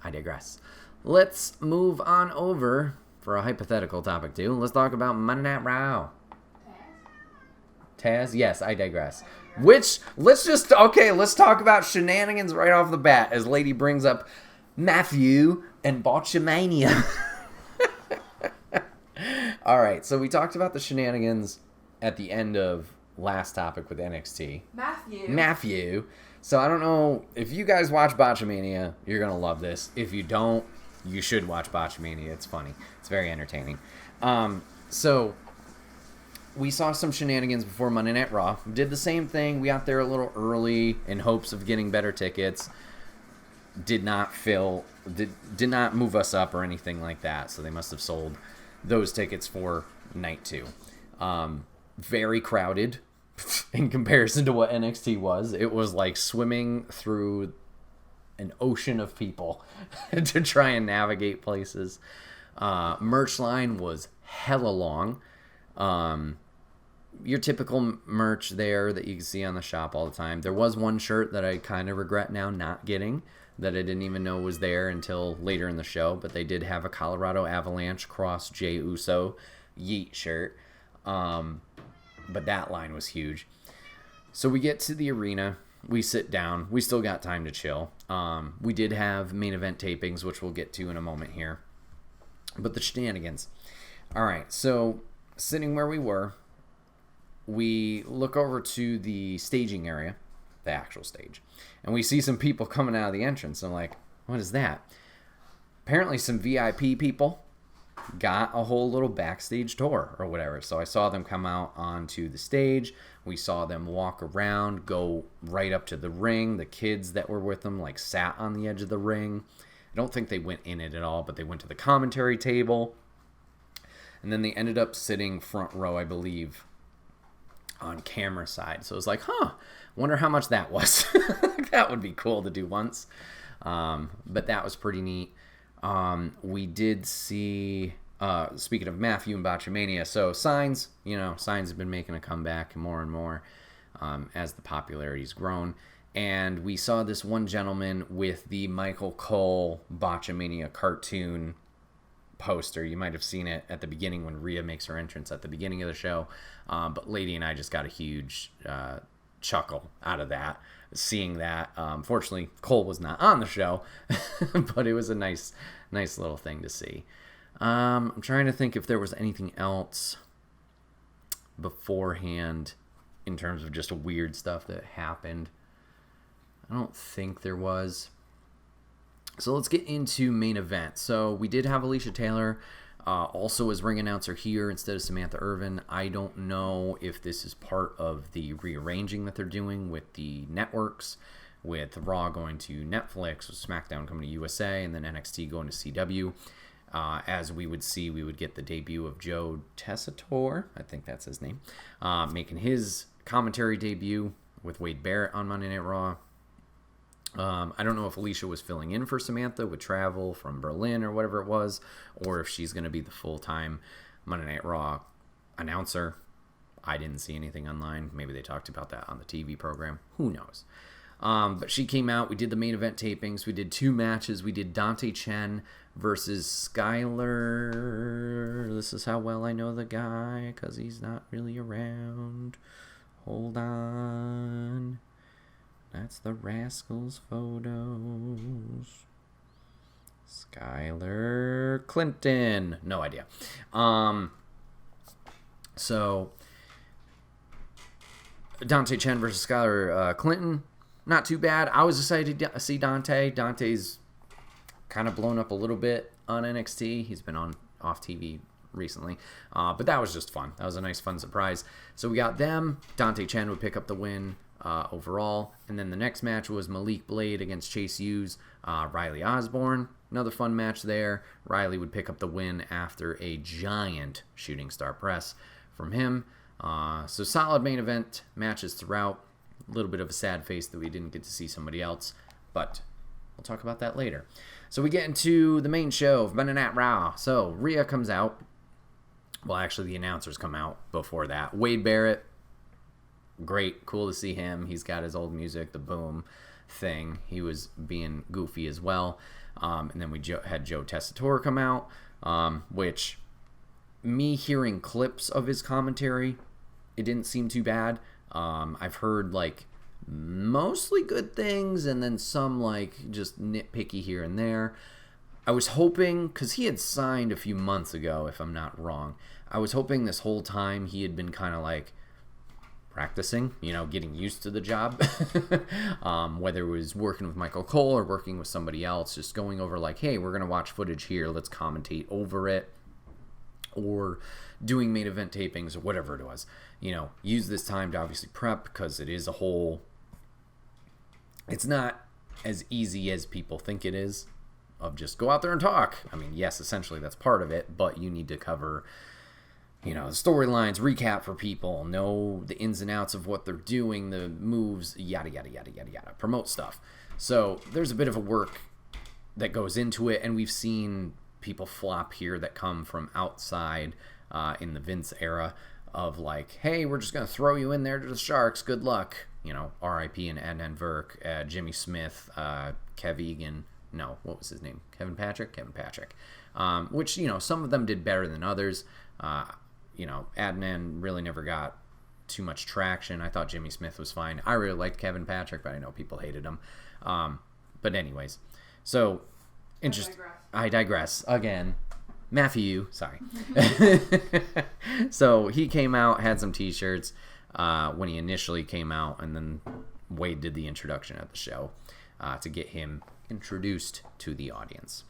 I digress. Let's move on over for a hypothetical topic too. Let's talk about Monday Night Raw. Taz? Yes, I digress. Which, let's talk about shenanigans right off the bat as Lady brings up Matthew and Botchamania. All right, so we talked about the shenanigans at the end of last topic with NXT. Matthew. So I don't know, if you guys watch Botchamania, you're going to love this. If you don't, you should watch Botchamania. It's funny. It's very entertaining. So we saw some shenanigans before Monday Night Raw. Did the same thing. We got there a little early in hopes of getting better tickets. Did not move us up or anything like that. So they must have sold those tickets for night 2. Very crowded in comparison to what NXT was. It was like swimming through an ocean of people to try and navigate places. Merch line was hella long. Your typical merch there that you can see on the shop all the time. There was one shirt that I kind of regret now not getting, that I didn't even know was there until later in the show, but they did have a Colorado Avalanche cross Jey Uso Yeet shirt. But that line was huge. So we get to the arena. We sit down. We still got time to chill. We did have main event tapings, which we'll get to in a moment here. But the shenanigans. All right, so sitting where we were, we look over to the staging area, the actual stage, and we see some people coming out of the entrance. I'm like, what is that? Apparently some VIP people got a whole little backstage tour or whatever. So I saw them come out onto the stage. We saw them walk around, go right up to the ring. The kids that were with them like sat on the edge of the ring. I don't think they went in it at all, but they went to the commentary table. And then they ended up sitting front row, I believe, on camera side. So it was like, wonder how much that was. That would be cool to do once. But that was pretty neat. We did see, speaking of Matthew and Botchamania, so Signs have been making a comeback more and more as the popularity's grown. And we saw this one gentleman with the Michael Cole Botchamania cartoon poster. You might have seen it at the beginning when Rhea makes her entrance at the beginning of the show. But Lady and I just got a huge chuckle out of that, seeing that. Fortunately, Cole was not on the show, but it was a nice little thing to see. I'm trying to think if there was anything else beforehand in terms of just weird stuff that happened. I don't think there was. So let's get into main event. So we did have Alicia Taylor also as ring announcer here instead of Samantha Irvin. I don't know if this is part of the rearranging that they're doing with the networks, with Raw going to Netflix, with SmackDown coming to USA, and then NXT going to CW. As we would see, we would get the debut of Joe Tessitore, I think that's his name, making his commentary debut with Wade Barrett on Monday Night Raw. I don't know if Alicia was filling in for Samantha with travel from Berlin or whatever it was, or if she's going to be the full-time Monday Night Raw announcer. I didn't see anything online. Maybe they talked about that on the TV program. Who knows? But she came out. We did the main event tapings. We did 2 matches. We did Dante Chen versus Skyler. This is how well I know the guy, because he's not really around. Hold on. That's the Rascals photos. Skyler Clinton. No idea. So, Dante Chen versus Skyler Clinton. Not too bad. I was excited to see Dante. Dante's kind of blown up a little bit on NXT. He's been off TV recently. But that was just fun. That was a nice, fun surprise. So we got them. Dante Chen would pick up the win overall. And then the next match was Malik Blade against Chase Hughes, Riley Osborne. Another fun match there. Riley would pick up the win after a giant shooting star press from him. So solid main event matches throughout. A little bit of a sad face that we didn't get to see somebody else, but we'll talk about that later. So we get into the main show of Monday Night Raw. So Rhea comes out. Well, actually, the announcers come out before that. Wade Barrett, great, cool to see him. He's got his old music, the Boom thing. He was being goofy as well. And then we had Joe Tessitore come out, which me hearing clips of his commentary, it didn't seem too bad. I've heard like mostly good things and then some like just nitpicky here and there. I was hoping, because he had signed a few months ago, if I'm not wrong, I was hoping this whole time he had been kind of like practicing, getting used to the job. Whether it was working with Michael Cole or working with somebody else, just going over like, hey, we're going to watch footage here, let's commentate over it. Or doing main event tapings or whatever it was. Use this time to obviously prep, because it is it's not as easy as people think it is, of just go out there and talk. I mean, yes, essentially that's part of it, but you need to cover, the storylines, recap for people, know the ins and outs of what they're doing, the moves, yada, yada, yada, yada, yada, promote stuff. So there's a bit of a work that goes into it, and we've seen people flop here that come from outside in the Vince era of like, hey, we're just going to throw you in there to the Sharks. Good luck. R.I.P. and Adnan Virk, Jimmy Smith, Kev Egan. No, what was his name? Kevin Patrick? Kevin Patrick. Which, some of them did better than others. Adnan really never got too much traction. I thought Jimmy Smith was fine. I really liked Kevin Patrick, but I know people hated him. But anyways, so I digress again. Matthew, sorry. So he came out, had some t-shirts when he initially came out, and then Wade did the introduction at the show to get him introduced to the audience.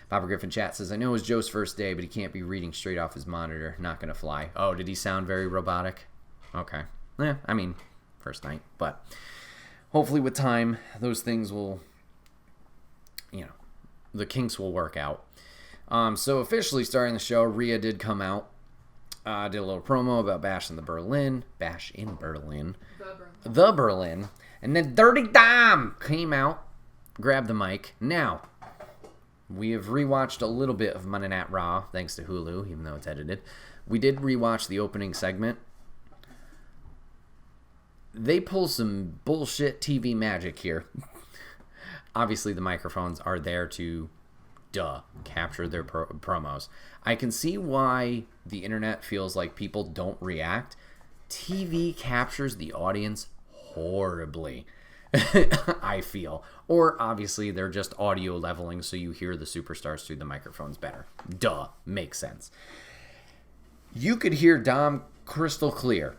Papa Griffin Chat says, I know it was Joe's first day, but he can't be reading straight off his monitor. Not going to fly. Oh, did he sound very robotic? Okay. Yeah, I mean, first night. But hopefully with time, those things will, the kinks will work out. So officially starting the show, Rhea did come out, did a little promo about Bash in Berlin, and then Dirty Dom came out, grabbed the mic. Now, we have rewatched a little bit of Monday Night Raw, thanks to Hulu, even though it's edited. We did rewatch the opening segment. They pull some bullshit TV magic here. Obviously, the microphones are there to, capture their promos. I can see why the internet feels like people don't react. TV captures the audience horribly, I feel. Or, obviously, they're just audio leveling so you hear the superstars through the microphones better. Makes sense. You could hear Dom crystal clear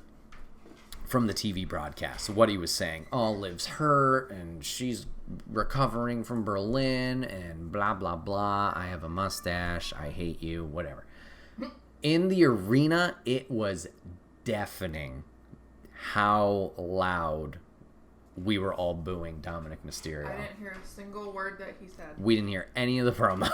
from the TV broadcast, what he was saying. Oh, Liv's hurt, and she's recovering from Berlin, and blah, blah, blah. I have a mustache. I hate you, whatever. In the arena, it was deafening how loud we were all booing Dominic Mysterio. I didn't hear a single word that he said. We didn't hear any of the promo.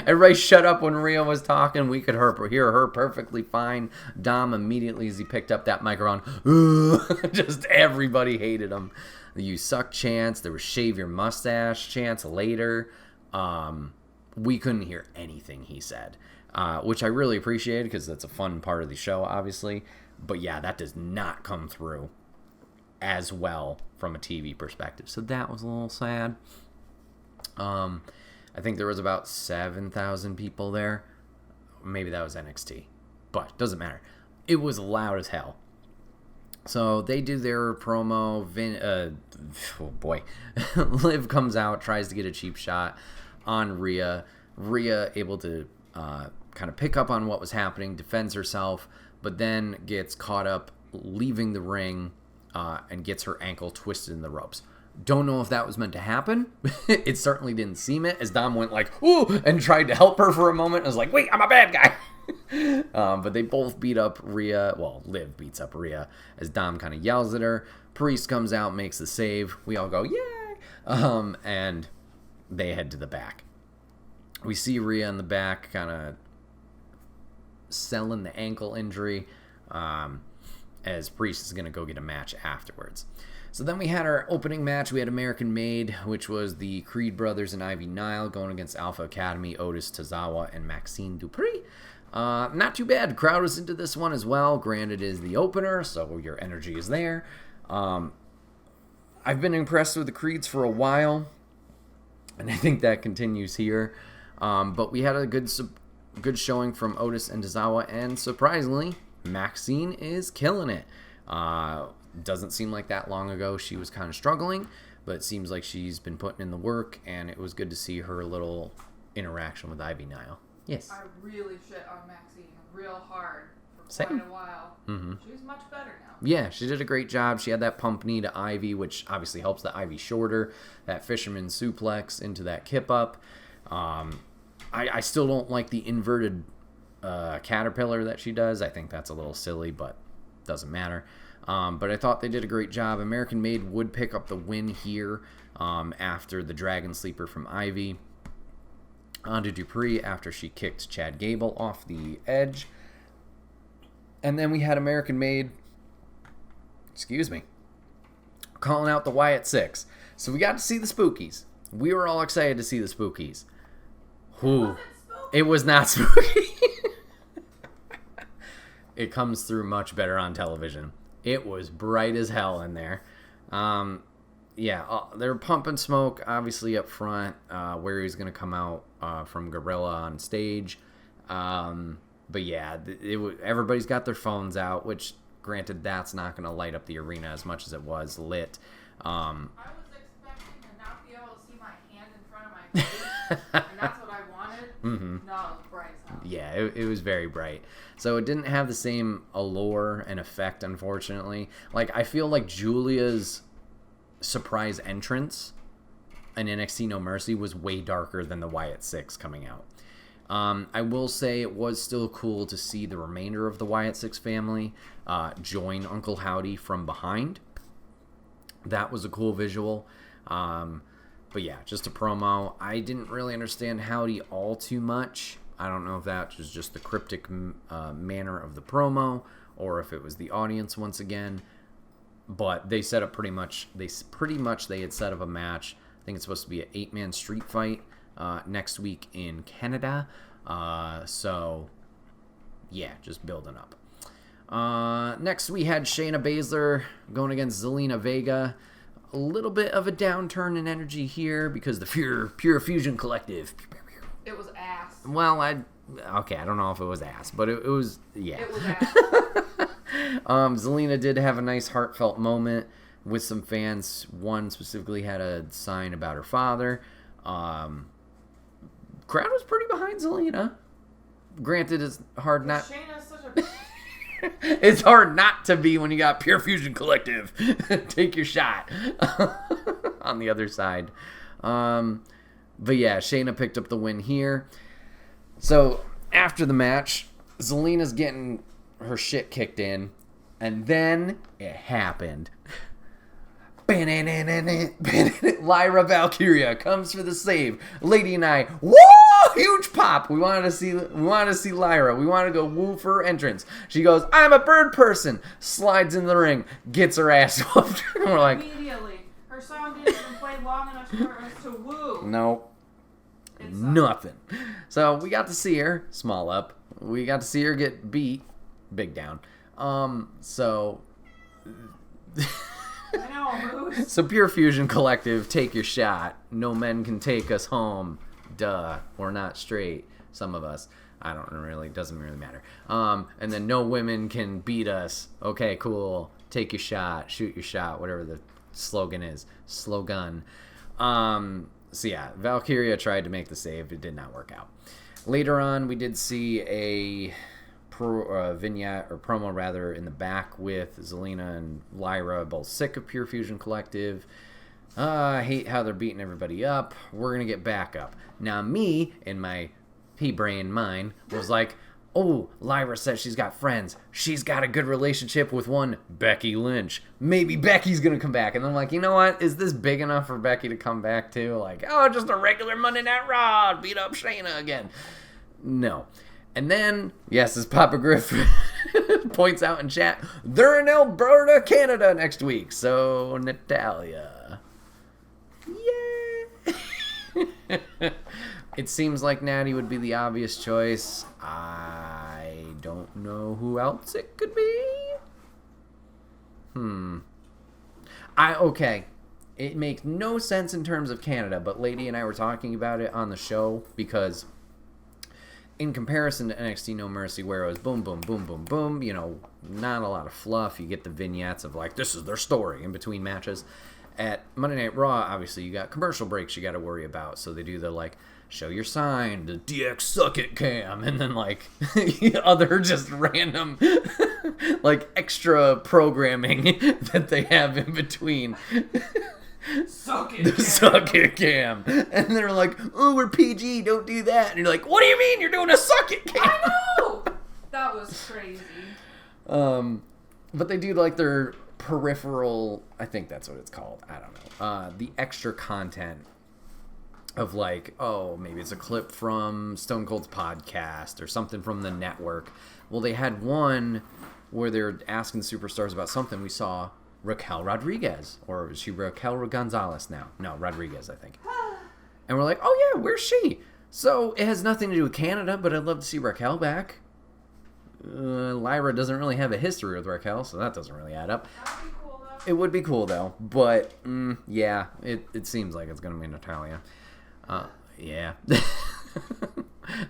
Everybody shut up when Rhea was talking. We could hear her perfectly fine. Dom immediately, as he picked up that microphone, just everybody hated him. The You Suck chants. There was Shave Your Mustache chants later. we couldn't hear anything he said, which I really appreciated because that's a fun part of the show, obviously. But yeah, that does not come through as well from a TV perspective. So that was a little sad. I think there was about 7,000 people there. Maybe that was NXT, but doesn't matter. It was loud as hell. So they do their promo. Oh boy, Liv comes out, tries to get a cheap shot on Rhea. Rhea able to kind of pick up on what was happening, defends herself, but then gets caught up leaving the ring and gets her ankle twisted in the ropes. Don't know if that was meant to happen. It certainly didn't seem it, as Dom went like, ooh, and tried to help her for a moment. I was like, wait, I'm a bad guy. But they both beat up Rhea. Well, Liv beats up Rhea as Dom kind of yells at her. Priest comes out, makes the save. We all go, yay! And they head to the back. We see Rhea in the back kind of selling the ankle injury as Priest is going to go get a match afterwards. So then we had our opening match. We had American Made, which was the Creed brothers and Ivy Nile going against Alpha Academy, Otis Tozawa, and Maxine Dupree. Not too bad. Crowd was into this one as well. Granted, it is the opener, so your energy is there. I've been impressed with the Creeds for a while, and I think that continues here. But we had a good showing from Otis and Tozawa, and surprisingly, Maxine is killing it. Doesn't seem like that long ago she was kind of struggling, but it seems like she's been putting in the work, and it was good to see her little interaction with Ivy Nile. Yes. I really shit on Maxine real hard for Same. quite a while. Mm-hmm. She's much better now. Yeah, she did a great job. She had that pump knee to Ivy, which obviously helps the Ivy shorter. That fisherman suplex into that kip up. I still don't like the inverted caterpillar that she does. I think that's a little silly, but doesn't matter. But I thought they did a great job. American Made would pick up the win here after the Dragon Sleeper from Ivy onto Dupree after she kicked Chad Gable off the edge. And then we had American Made, calling out the Wyatt Six. So we got to see the Spookies. We were all excited to see the Spookies. It was not spooky. It comes through much better on television. It was bright as hell in there. They were pumping smoke, obviously, up front, where he's going to come out from Gorilla on stage. But yeah, everybody's got their phones out, which, granted, that's not going to light up the arena as much as it was lit. I was expecting to not be able to see my hand in front of my face, and that's what I wanted. Mm-hmm. No, it was bright as hell. Yeah, it was very bright. So it didn't have the same allure and effect, unfortunately. Like, I feel like Julia's surprise entrance in NXT No Mercy was way darker than the Wyatt Six coming out. I will say it was still cool to see the remainder of the Wyatt Six family join Uncle Howdy from behind. That was a cool visual. But yeah, just a promo. I didn't really understand Howdy all too much. I don't know if that was just the cryptic manner of the promo or if it was the audience once again. But they set up they had set up a match. I think it's supposed to be an 8-man street fight next week in Canada. So yeah, just building up. Next we had Shayna Baszler going against Zelina Vega. A little bit of a downturn in energy here because the Pure Fusion Collective. It was ass. Well, I don't know if it was ass, but it was, yeah. It was ass. Zelina did have a nice heartfelt moment with some fans. One specifically had a sign about her father. Crowd was pretty behind Zelina. Granted, it's hard not... Shayna's such a... It's hard not to be when you got Pure Fusion Collective. Take your shot on the other side. But yeah, Shayna picked up the win here. So after the match, Zelina's getting her shit kicked in, and then it happened. Lyra Valkyria comes for the save. Lady and I, whoa, huge pop. We wanted to see Lyra. We wanted to go woo for her entrance. She goes, I'm a bird person. Slides in the ring, gets her ass whooped. We're like, immediately. Her song didn't even play long enough for us to woo. Nope. nothing. So we got to see her, small up. We got to see her get beat, big down. So Pure Fusion Collective, take your shot. No men can take us home. Duh. We're not straight. Some of us. I don't really, doesn't really matter. And then no women can beat us. Okay, cool. Take your shot. Shoot your shot. Whatever the slogan is. Slogan. So yeah, Valkyria tried to make the save. It did not work out. Later on, we did see a vignette or promo rather in the back with Zelina and Lyra, both sick of Pure Fusion Collective. I hate how they're beating everybody up. We're gonna get back up. Now me, in my pea-brain mind, was like, oh, Lyra says she's got friends. She's got a good relationship with one Becky Lynch. Maybe Becky's gonna come back. And I'm like, you know what? Is this big enough for Becky to come back too? Like, oh, just a regular Monday Night Raw. Beat up Shayna again. No. And then, yes, as Papa Griff points out in chat, they're in Alberta, Canada next week. So, Natalya. Yeah. It seems like Natty would be the obvious choice. I don't know who else it could be. Okay. It makes no sense in terms of Canada, but Lady and I were talking about it on the show because in comparison to NXT No Mercy, where it was boom, boom, boom, boom, boom, you know, not a lot of fluff. You get the vignettes of like, this is their story in between matches. At Monday Night Raw, obviously, you got commercial breaks you got to worry about. So they do the, like, show your sign, the DX Suck It cam, and then, like, other just random, like, extra programming that they have in between. Suck it, the Suck It cam. And they're like, oh, we're PG, don't do that. And you're like, what do you mean you're doing a Suck It cam? I know! That was crazy. But they do, like, their peripheral, I think that's what it's called, I don't know, the extra content of like, oh, maybe it's a clip from Stone Cold's podcast or something from the network. Well, they had one where they're asking superstars about something. We saw Raquel Rodriguez, or is she Raquel Gonzalez now? No, Rodriguez, I think. And we're like, oh yeah, where's she? So it has nothing to do with Canada, but I'd love to see Raquel back. Lyra doesn't really have a history with Raquel, so that doesn't really add up. That'd be cool, though. It would be cool, though. But, yeah, it seems like it's going to be Natalya. Yeah.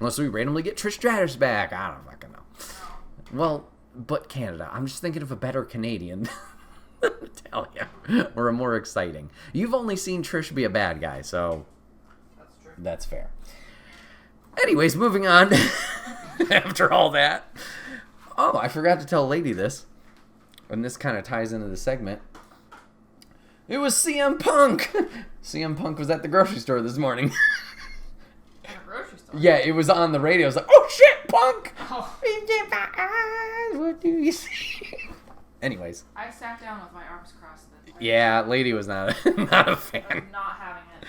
Unless we randomly get Trish Stratus back. I don't fucking know. Well, but Canada. I'm just thinking of a better Canadian than Natalya. Or a more exciting. You've only seen Trish be a bad guy, so That's true. that's fair. Anyways, moving on. After all that. Oh, I forgot to tell Lady this. And this kind of ties into the segment. It was CM Punk. CM Punk was at the grocery store this morning. At a grocery store? Yeah, it was on the radio. I was like, oh shit, Punk! Oh. In my eyes, what do you see? Anyways. I sat down with my arms crossed. Yeah, Lady was not a fan. I'm not having it.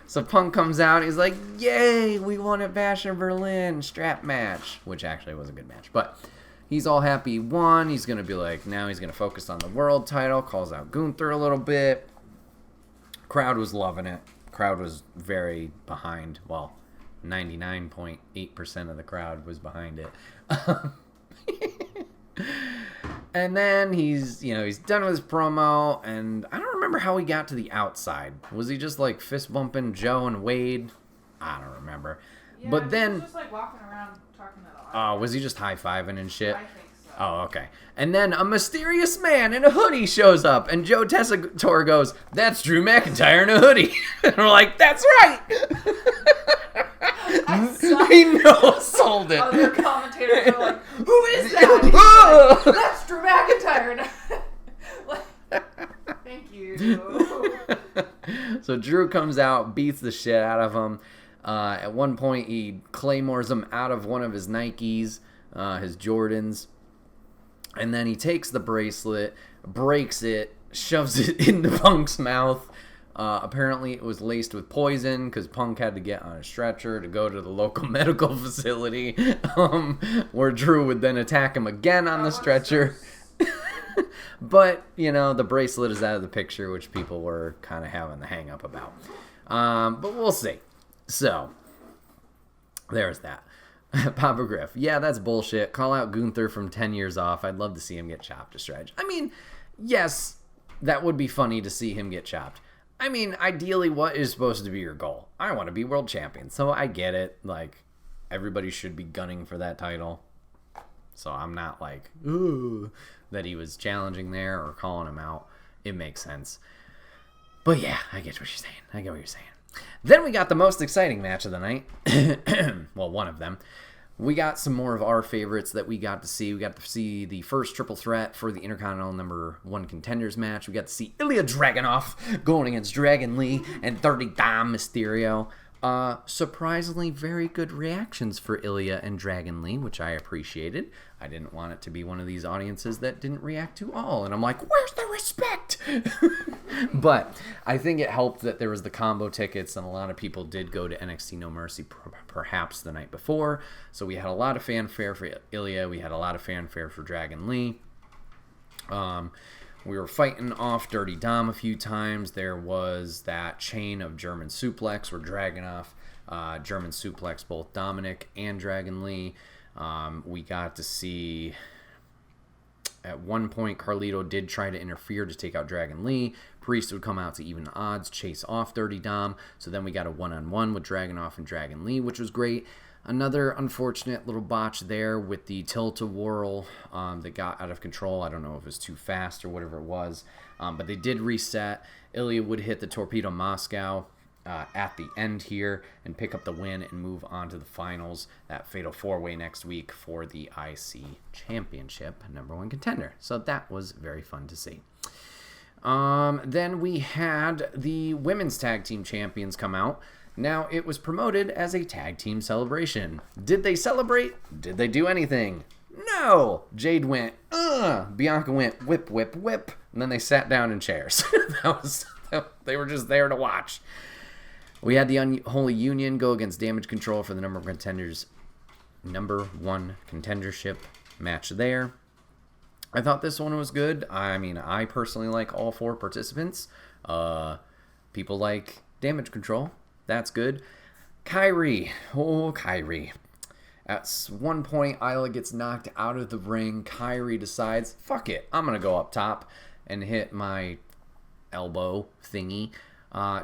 So Punk comes out, he's like, yay, we won at Bash in Berlin, strap match. Which actually was a good match. But he's all happy he won. He's going to be like, now he's going to focus on the world title. Calls out Gunther a little bit. Crowd was loving it. Crowd was very behind. Well, 99.8% of the crowd was behind it. And then he's done with his promo, and I don't remember how he got to the outside. Was he just like fist bumping Joe and Wade? I don't remember. Yeah, but he then, was just like walking around talking to the audience. was he just high-fiving and shit? I think so. Oh, okay. And then a mysterious man in a hoodie shows up, and Joe Tessitore goes, "That's Drew McIntyre in a hoodie." And we're like, "That's right." He no-sold it. Other commentators are like, "Who is that?" Like, "That's Drew McIntyre." Thank you. So Drew comes out, beats the shit out of him. At one point, he claymores him out of one of his Nikes, his Jordans. And then he takes the bracelet, breaks it, shoves it into Punk's mouth. Apparently, it was laced with poison because Punk had to get on a stretcher to go to the local medical facility, where Drew would then attack him again on the stretcher. But, the bracelet is out of the picture, which people were kind of having the hang up about. But we'll see. So, There's that. Papa Griff. Yeah, that's bullshit. Call out Gunther from 10 years off. I'd love to see him get chopped to stretch. I mean, yes, that would be funny to see him get chopped. I mean, ideally, what is supposed to be your goal? I want to be world champion. So I get it. Like, everybody should be gunning for that title. So I'm not like, ooh, that he was challenging there or calling him out. It makes sense. But yeah, I get what you're saying. I get what you're saying. Then we got the most exciting match of the night. Well, one of them. We got some more of our favorites that we got to see. We got to see the first triple threat for the Intercontinental number 1 contenders match. We got to see Ilya Dragunov going against Dragon Lee and 30 Dom Mysterio. Surprisingly, very good reactions for Ilya and Dragon Lee, which I appreciated. I didn't want it to be one of these audiences that didn't react to all. And I'm like, where's the respect? But I think it helped that there was the combo tickets, and a lot of people did go to NXT No Mercy perhaps the night before. So we had a lot of fanfare for Ilya. We had a lot of fanfare for Dragon Lee. We were fighting off Dirty Dom a few times. There was that chain of German suplex where Dragunov German suplex both Dominic and Dragon Lee. We got to see at one point Carlito did try to interfere to take out Dragon Lee. Priest would come out to even odds, chase off Dirty Dom. So then we got a one-on-one with Dragunov and Dragon Lee, which was great. Another unfortunate little botch there with the tilt-a-whirl that got out of control. I don't know if it was too fast or whatever it was. But they did reset. Ilya would hit the Torpedo Moscow at the end here and pick up the win and move on to the finals, that fatal 4-way next week for the IC Championship, number 1 contender. So that was very fun to see. Then we had the women's tag team champions come out. Now, it was promoted as a tag team celebration. Did they celebrate? Did they do anything? No! Jade went, Bianca went, whip, whip, whip. And then they sat down in chairs. They were just there to watch. We had the Unholy Union go against Damage Control for the number 1 contendership match there. I thought this one was good. I mean, I personally like all 4 participants. People like Damage Control. That's good. Kyrie. Oh, Kyrie. At one point, Isla gets knocked out of the ring. Kyrie decides, fuck it, I'm going to go up top and hit my elbow thingy.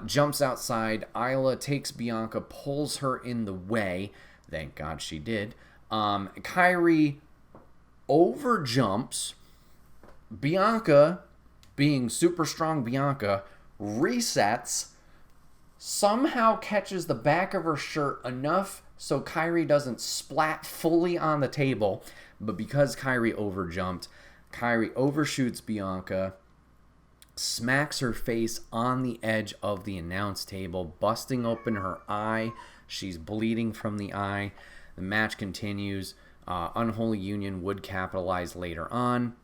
Jumps outside. Isla takes Bianca, pulls her in the way. Thank God she did. Kyrie overjumps. Bianca, being super strong Bianca, resets, somehow catches the back of her shirt enough so Kyrie doesn't splat fully on the table. But because Kyrie overjumped, Kyrie overshoots Bianca, smacks her face on the edge of the announce table, busting open her eye. She's bleeding from the eye. The match continues. Unholy Union would capitalize later on,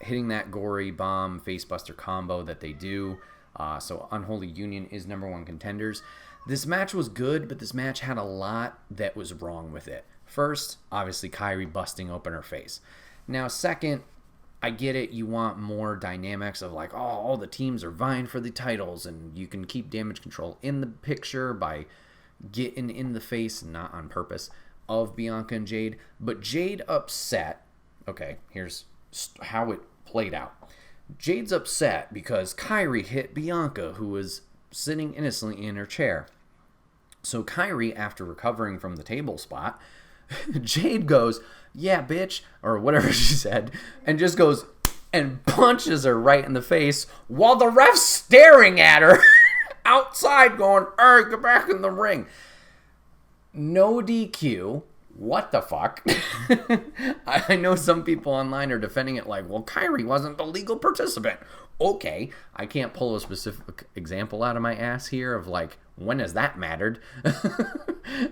hitting that gory bomb facebuster combo that they do. So Unholy Union is number 1 contenders. This match was good, but this match had a lot that was wrong with it. First, obviously Kyrie busting open her face. Now, second, I get it. You want more dynamics of like, oh, all the teams are vying for the titles, and you can keep Damage Control in the picture by getting in the face, not on purpose, of Bianca and Jade. But Jade upset. Okay, here's how it played out. Jade's upset because Kyrie hit Bianca, who was sitting innocently in her chair. So Kyrie, after recovering from the table spot, Jade goes, yeah, bitch, or whatever she said, and just goes and punches her right in the face while the ref's staring at her outside going, hey, get back in the ring. No DQ. What the fuck? I know some people online are defending it like, well, Kyrie wasn't the legal participant. Okay, I can't pull a specific example out of my ass here of like, when has that mattered?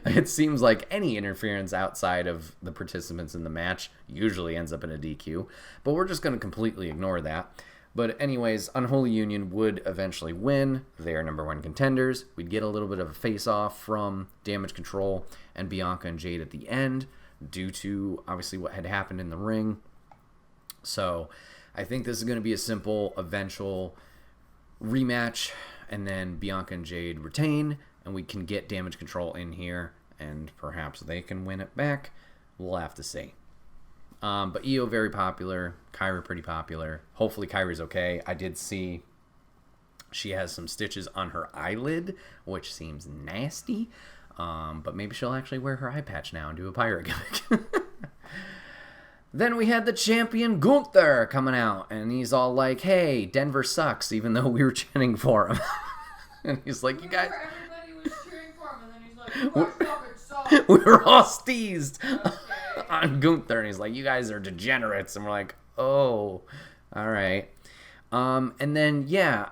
It seems like any interference outside of the participants in the match usually ends up in a DQ, but we're just going to completely ignore that. But anyways, Unholy Union would eventually win. They are number 1 contenders. We'd get a little bit of a face-off from Damage Control and Bianca and Jade at the end due to, obviously, what had happened in the ring. So I think this is going to be a simple, eventual rematch, and then Bianca and Jade retain, and we can get Damage Control in here and perhaps they can win it back. We'll have to see. But Io very popular, Kairi pretty popular. Hopefully Kairi's okay. I did see she has some stitches on her eyelid, which seems nasty. But maybe she'll actually wear her eye patch now and do a pirate gimmick. Then we had the champion Gunther coming out, and he's all like, hey, Denver sucks, even though we were chanting for him. And he's like, you guys... Everybody was cheering for him, and then he's like, you guys suck. We were all steezed Okay. on Gunther, and he's like, you guys are degenerates. And we're like, oh, all right. And then, yeah,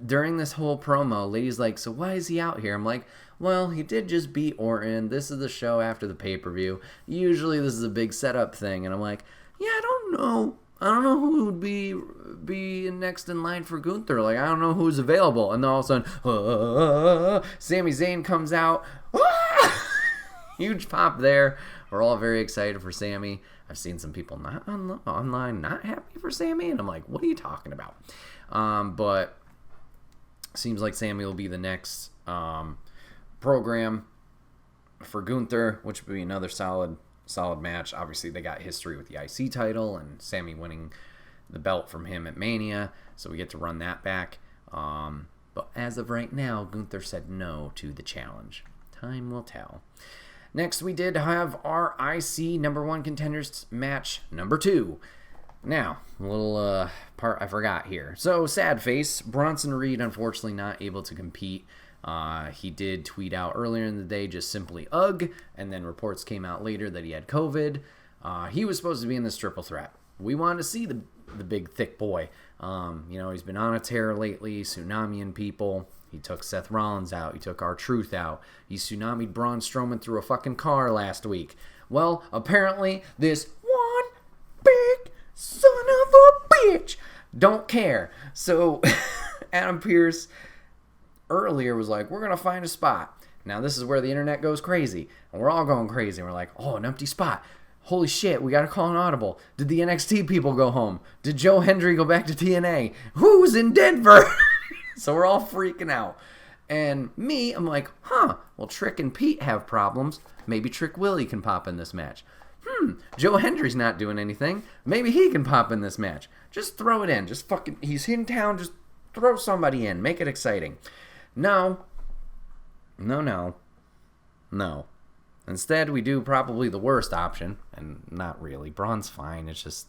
during this whole promo, Lady's like, so why is he out here? I'm like, well, he did just beat Orton. This is the show after the pay-per-view. Usually this is a big setup thing. And I'm like, yeah, I don't know. I don't know who would be next in line for Gunther. Like, I don't know who's available. And then all of a sudden, Sami Zayn comes out. Huge pop there. We're all very excited for Sami. I've seen some people not online not happy for Sami. And I'm like, what are you talking about? But seems like Sami will be the next program for Gunther, which would be another solid match. Obviously, they got history with the IC title and Sami winning the belt from him at Mania, so we get to run that back. But as of right now, Gunther said no to the challenge. Time will tell. Next, we did have our IC number 1 contenders match number 2. Now, a little part I forgot here. So, sad face. Bronson Reed, unfortunately, not able to compete. He did tweet out earlier in the day just simply ugh, and then reports came out later that he had COVID. He was supposed to be in this triple threat. We wanted to see the big, thick boy. He's been on a tear lately, tsunamiing people. He took Seth Rollins out. He took R-Truth out. He tsunamied Braun Strowman through a fucking car last week. Well, apparently, this one big son of a bitch don't care. So, Adam Pearce earlier was like, we're going to find a spot. Now, this is where the internet goes crazy. And we're all going crazy. We're like, oh, an empty spot. Holy shit, we got to call an audible. Did the NXT people go home? Did Joe Hendry go back to TNA? Who's in Denver? So we're all freaking out. And me, I'm like, well, Trick and Pete have problems. Maybe Trick Willie can pop in this match. Joe Hendry's not doing anything. Maybe he can pop in this match. Just throw it in. Just fucking, he's in town. Just throw somebody in. Make it exciting. No. Instead, we do probably the worst option. And not really. Braun's fine. It's just,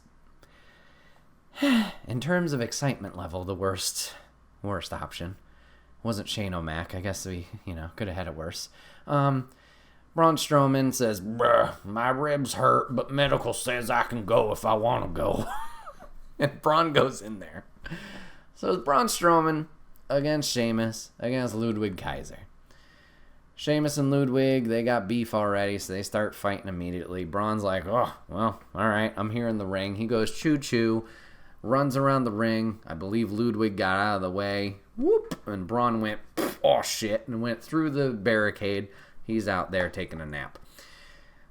in terms of excitement level, the worst option. Wasn't Shane O'Mac. I guess we, could have had it worse. Braun Strowman says, bruh, my ribs hurt, but medical says I can go if I want to go. And Braun goes in there. So it's Braun Strowman against Sheamus, against Ludwig Kaiser. Sheamus and Ludwig, they got beef already, so they start fighting immediately. Braun's like, oh, well, all right, I'm here in the ring. He goes choo-choo, runs around the ring. I believe Ludwig got out of the way. Whoop! And Braun went, oh, shit, and went through the barricade. He's out there taking a nap.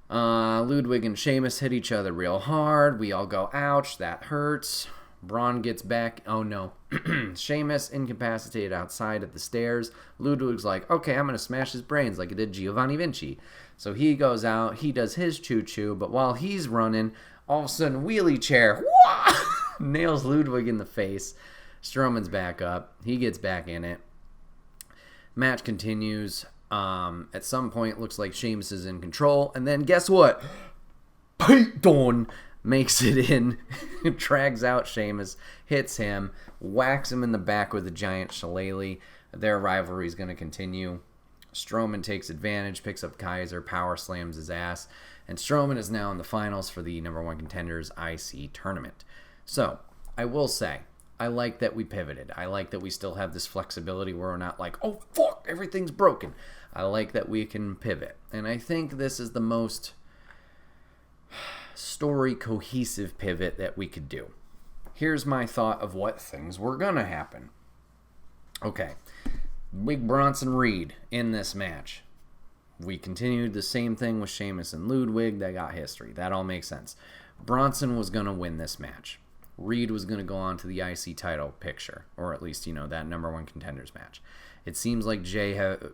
Ludwig and Sheamus hit each other real hard. We all go, ouch, that hurts. Braun gets back. Oh, no. Sheamus incapacitated outside at the stairs. Ludwig's like, okay, I'm going to smash his brains like it did Giovanni Vinci. So he goes out. He does his choo-choo. But while he's running, all of a sudden, wheelie chair nails Ludwig in the face. Strowman's back up. He gets back in it. Match continues. At some point, it looks like Sheamus is in control. And then guess what? Pete Dunne makes it in, drags out Sheamus, hits him, whacks him in the back with a giant shillelagh. Their rivalry is going to continue. Strowman takes advantage, picks up Kaiser, power slams his ass. And Strowman is now in the finals for the number 1 contenders IC tournament. So, I will say, I like that we pivoted. I like that we still have this flexibility where we're not like, oh, fuck, everything's broken. I like that we can pivot. And I think this is the most story cohesive pivot that we could do. Here's my thought of what things were going to happen. Okay. Big Bronson Reed in this match. We continued the same thing with Sheamus and Ludwig. They got history. That all makes sense. Bronson was going to win this match. Reed was going to go on to the IC title picture, or at least, that number 1 contenders match. It seems like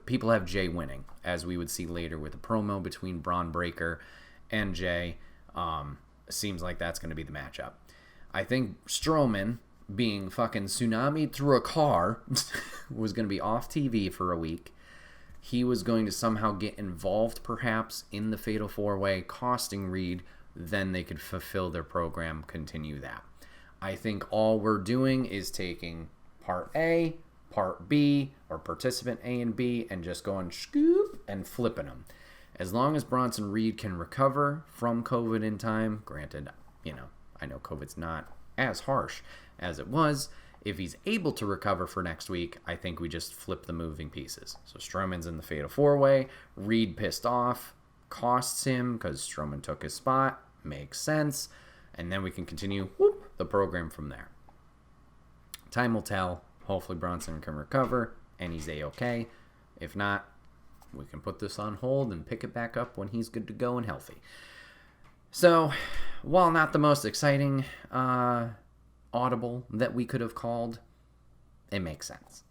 people have Jay winning, as we would see later with a promo between Braun Breaker and Jay. Seems like that's going to be the matchup. I think Strowman, being fucking tsunami'd through a car, was going to be off TV for a week. He was going to somehow get involved, perhaps, in the Fatal 4-Way, costing Reed. Then they could fulfill their program, continue that. I think all we're doing is taking Part A, Part B, or Participant A and B, and just going scoop and flipping them. As long as Bronson Reed can recover from COVID in time, granted, I know COVID's not as harsh as it was. If he's able to recover for next week, I think we just flip the moving pieces. So Strowman's in the Fatal 4-Way. Reed pissed off, costs him because Strowman took his spot. Makes sense. And then we can continue the program from there. Time will tell. Hopefully Bronson can recover and he's A-okay. If not, we can put this on hold and pick it back up when he's good to go and healthy. So, while not the most exciting audible that we could have called, it makes sense.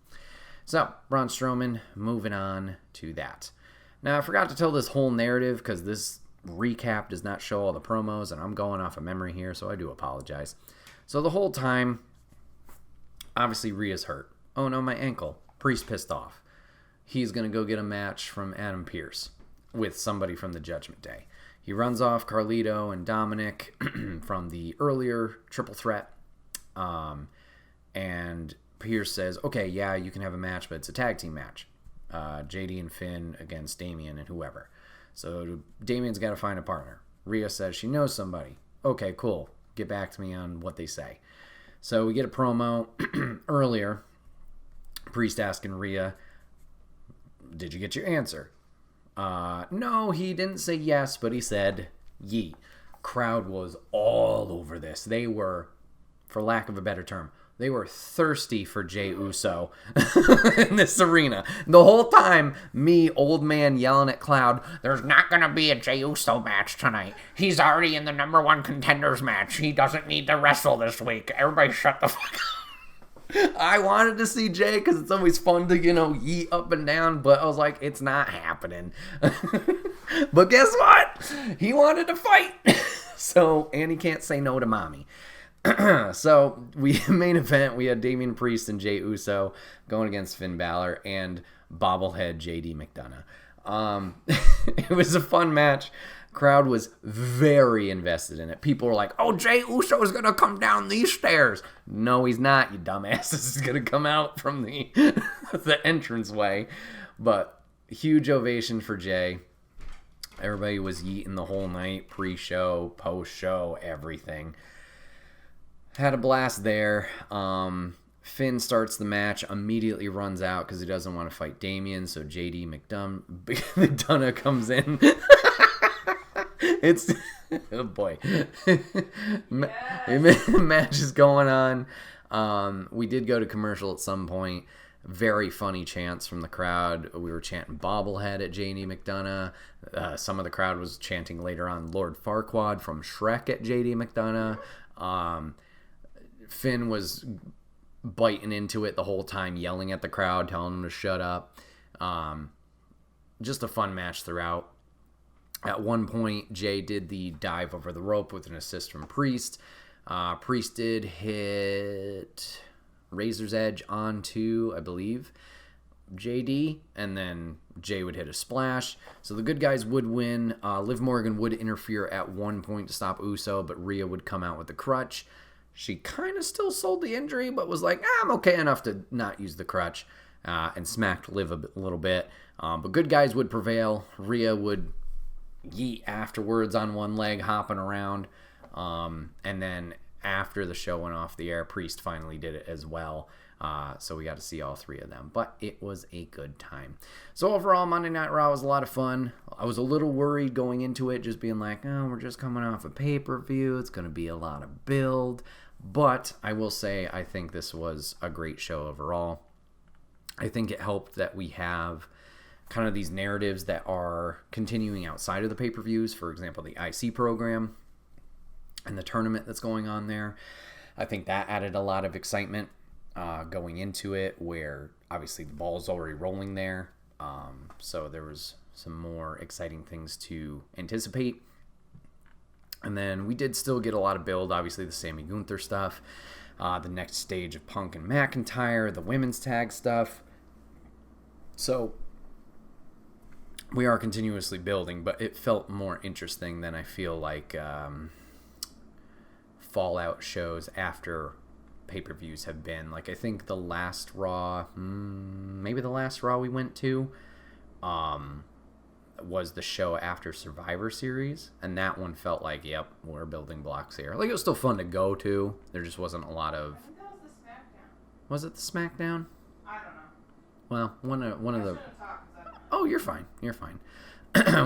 So, Braun Strowman, moving on to that. Now, I forgot to tell this whole narrative because this recap does not show all the promos, and I'm going off of memory here, so I do apologize. So, the whole time, obviously, Rhea's hurt. Oh no, my ankle. Priest pissed off. He's going to go get a match from Adam Pearce with somebody from the Judgment Day. He runs off Carlito and Dominic from the earlier triple threat. And Pearce says, okay, yeah, you can have a match, but it's a tag team match. JD and Finn against Damian and whoever. So Damian's got to find a partner. Rhea says she knows somebody. Okay, cool. Get back to me on what they say. So we get a promo earlier. Priest asking Rhea, did you get your answer? No, he didn't say yes, but he said yeet. Crowd was all over this. They were, for lack of a better term, they were thirsty for Jey Uso in this arena. The whole time, me, old man, yelling at Cloud, there's not going to be a Jey Uso match tonight. He's already in the number 1 contenders match. He doesn't need to wrestle this week. Everybody shut the fuck up. I wanted to see Jay because it's always fun to, yeet up and down, but I was like, it's not happening. But guess what? He wanted to fight. And he can't say no to mommy. So, main event, we had Damian Priest and Jey Uso going against Finn Balor and bobblehead JD McDonough. It was a fun match. Crowd was very invested in it. People were like, oh, Jey Uso is going to come down these stairs. No, he's not, you dumbasses. He's going to come out from the entranceway. But huge ovation for Jey. Everybody was yeeting the whole night, pre-show, post-show, everything. Had a blast there. Finn starts the match, immediately runs out because he doesn't want to fight Damian. So JD McDonough comes in. It's oh boy. Match is going on. We did go to commercial at some point. Very funny chants from the crowd. We were chanting bobblehead at JD McDonough. Some of the crowd was chanting later on Lord Farquaad from Shrek at JD McDonough. Finn was biting into it the whole time, yelling at the crowd, telling them to shut up. Just a fun match throughout. At one point, Jay did the dive over the rope with an assist from Priest. Priest did hit Razor's Edge onto, I believe, JD, and then Jay would hit a splash. So the good guys would win. Liv Morgan would interfere at one point to stop Uso, but Rhea would come out with the crutch. She kind of still sold the injury, but was like, I'm okay enough to not use the crutch, and smacked Liv a little bit. But good guys would prevail. Rhea would yeet afterwards on one leg, hopping around. And then after the show went off the air, Priest finally did it as well. So we got to see all three of them. But it was a good time. So overall, Monday Night Raw was a lot of fun. I was a little worried going into it, just being like, oh, we're just coming off a pay-per-view. It's going to be a lot of build. But I will say I think this was a great show overall. I think it helped that we have kind of these narratives that are continuing outside of the pay-per-views. For example, the IC program and the tournament that's going on there. I think that added a lot of excitement. going into it, where obviously the ball's already rolling there. So there was some more exciting things to anticipate. And then we did still get a lot of build, obviously the Sammy Gunther stuff, the next stage of Punk and McIntyre, the women's tag stuff. So we are continuously building, but it felt more interesting than I feel like Fallout shows after pay-per-views have been. Like, I think the last Raw, maybe the last Raw we went to, was the show after Survivor Series, and that one felt like, yep, we're building blocks here. Like, it was still fun to go to. There just wasn't a lot of... I think that was the SmackDown. Was it the SmackDown? I don't know. Well, one of the... I should've talked 'cause I don't know. Oh, you're fine. You're fine.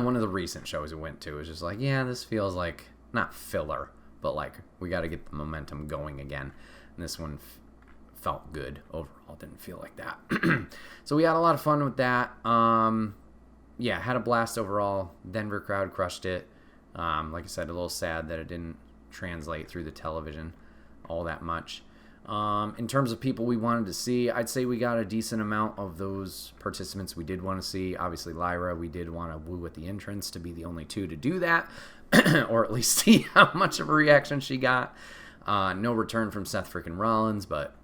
One of the recent shows we went to was just like, yeah, this feels like, not filler, but like, we got to get the momentum going again. And this one felt good overall. Didn't feel like that. So we had a lot of fun with that. Yeah, had a blast overall. Denver crowd crushed it. Like I said, a little sad that it didn't translate through the television all that much. In terms of people we wanted to see, I'd say we got a decent amount of those participants we did want to see. Obviously, Lyra, we did want to woo at the entrance to be the only two to do that, or at least see how much of a reaction she got. No return from Seth freaking Rollins, but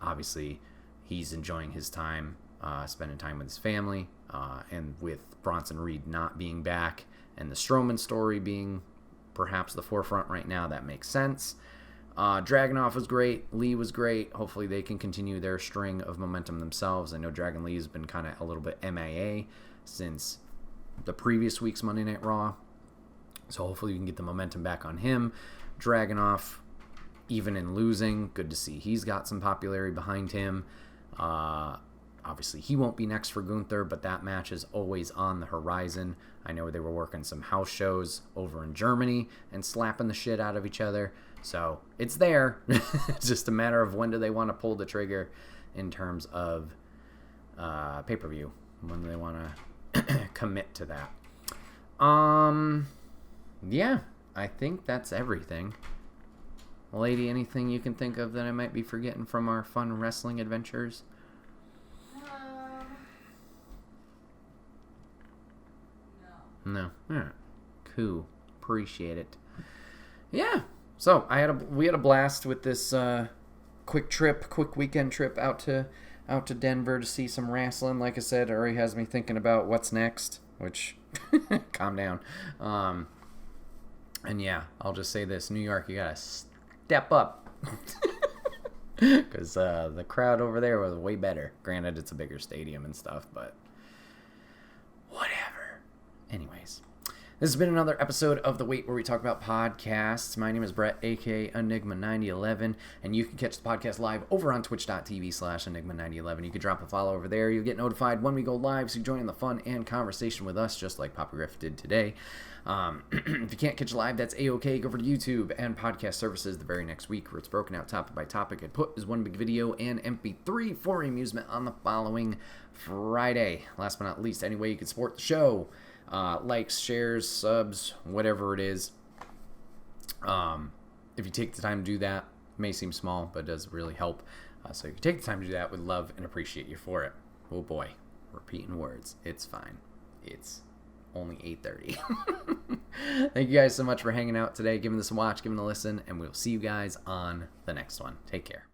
obviously he's enjoying his time, spending time with his family, and with Bronson Reed not being back and the Strowman story being perhaps the forefront right now, that makes sense. Dragunov was great. Lee was great. Hopefully they can continue their string of momentum themselves. I know Dragon Lee has been kind of a little bit MIA since the previous week's Monday Night Raw. So hopefully we can get the momentum back on him. Dragunov, even in losing, good to see he's got some popularity behind him. Obviously, he won't be next for Gunther, but that match is always on the horizon. I know they were working some house shows over in Germany and slapping the shit out of each other. So it's there. It's just a matter of when do they want to pull the trigger in terms of pay-per-view. When do they want to commit to that? Yeah, I think that's everything. Lady, anything you can think of that I might be forgetting from our fun wrestling adventures? No. All right. Cool. Appreciate it. Yeah. So we had a blast with this quick weekend trip out to Denver to see some wrestling. Like I said, it already has me thinking about what's next, which calm down. And yeah, I'll just say this: New York, you gotta step up. Because the crowd over there was way better. Granted, it's a bigger stadium and stuff, but whatever. Anyways, this has been another episode of The Wait, where we talk about podcasts. My name is Bret, aka Enigma9011, and you can catch the podcast live over on twitch.tv/Enigma9011. You can drop a follow over there. You'll get notified when we go live, so join in the fun and conversation with us, just like Papa Griff did today. If you can't catch it live, that's A-OK. Go over to YouTube and podcast services the very next week, where it's broken out topic by topic and put as one big video and MP3 for your amusement on the following Friday. Last but not least, any way you can support the show, likes, shares, subs, whatever it is. If you take the time to do that, it may seem small, but it does really help. So if you take the time to do that, we'd love and appreciate you for it. Oh boy, repeating words. It's fine. It's only 8:30. Thank you guys so much for hanging out today, giving this a watch, giving it a listen, and we'll see you guys on the next one. Take care.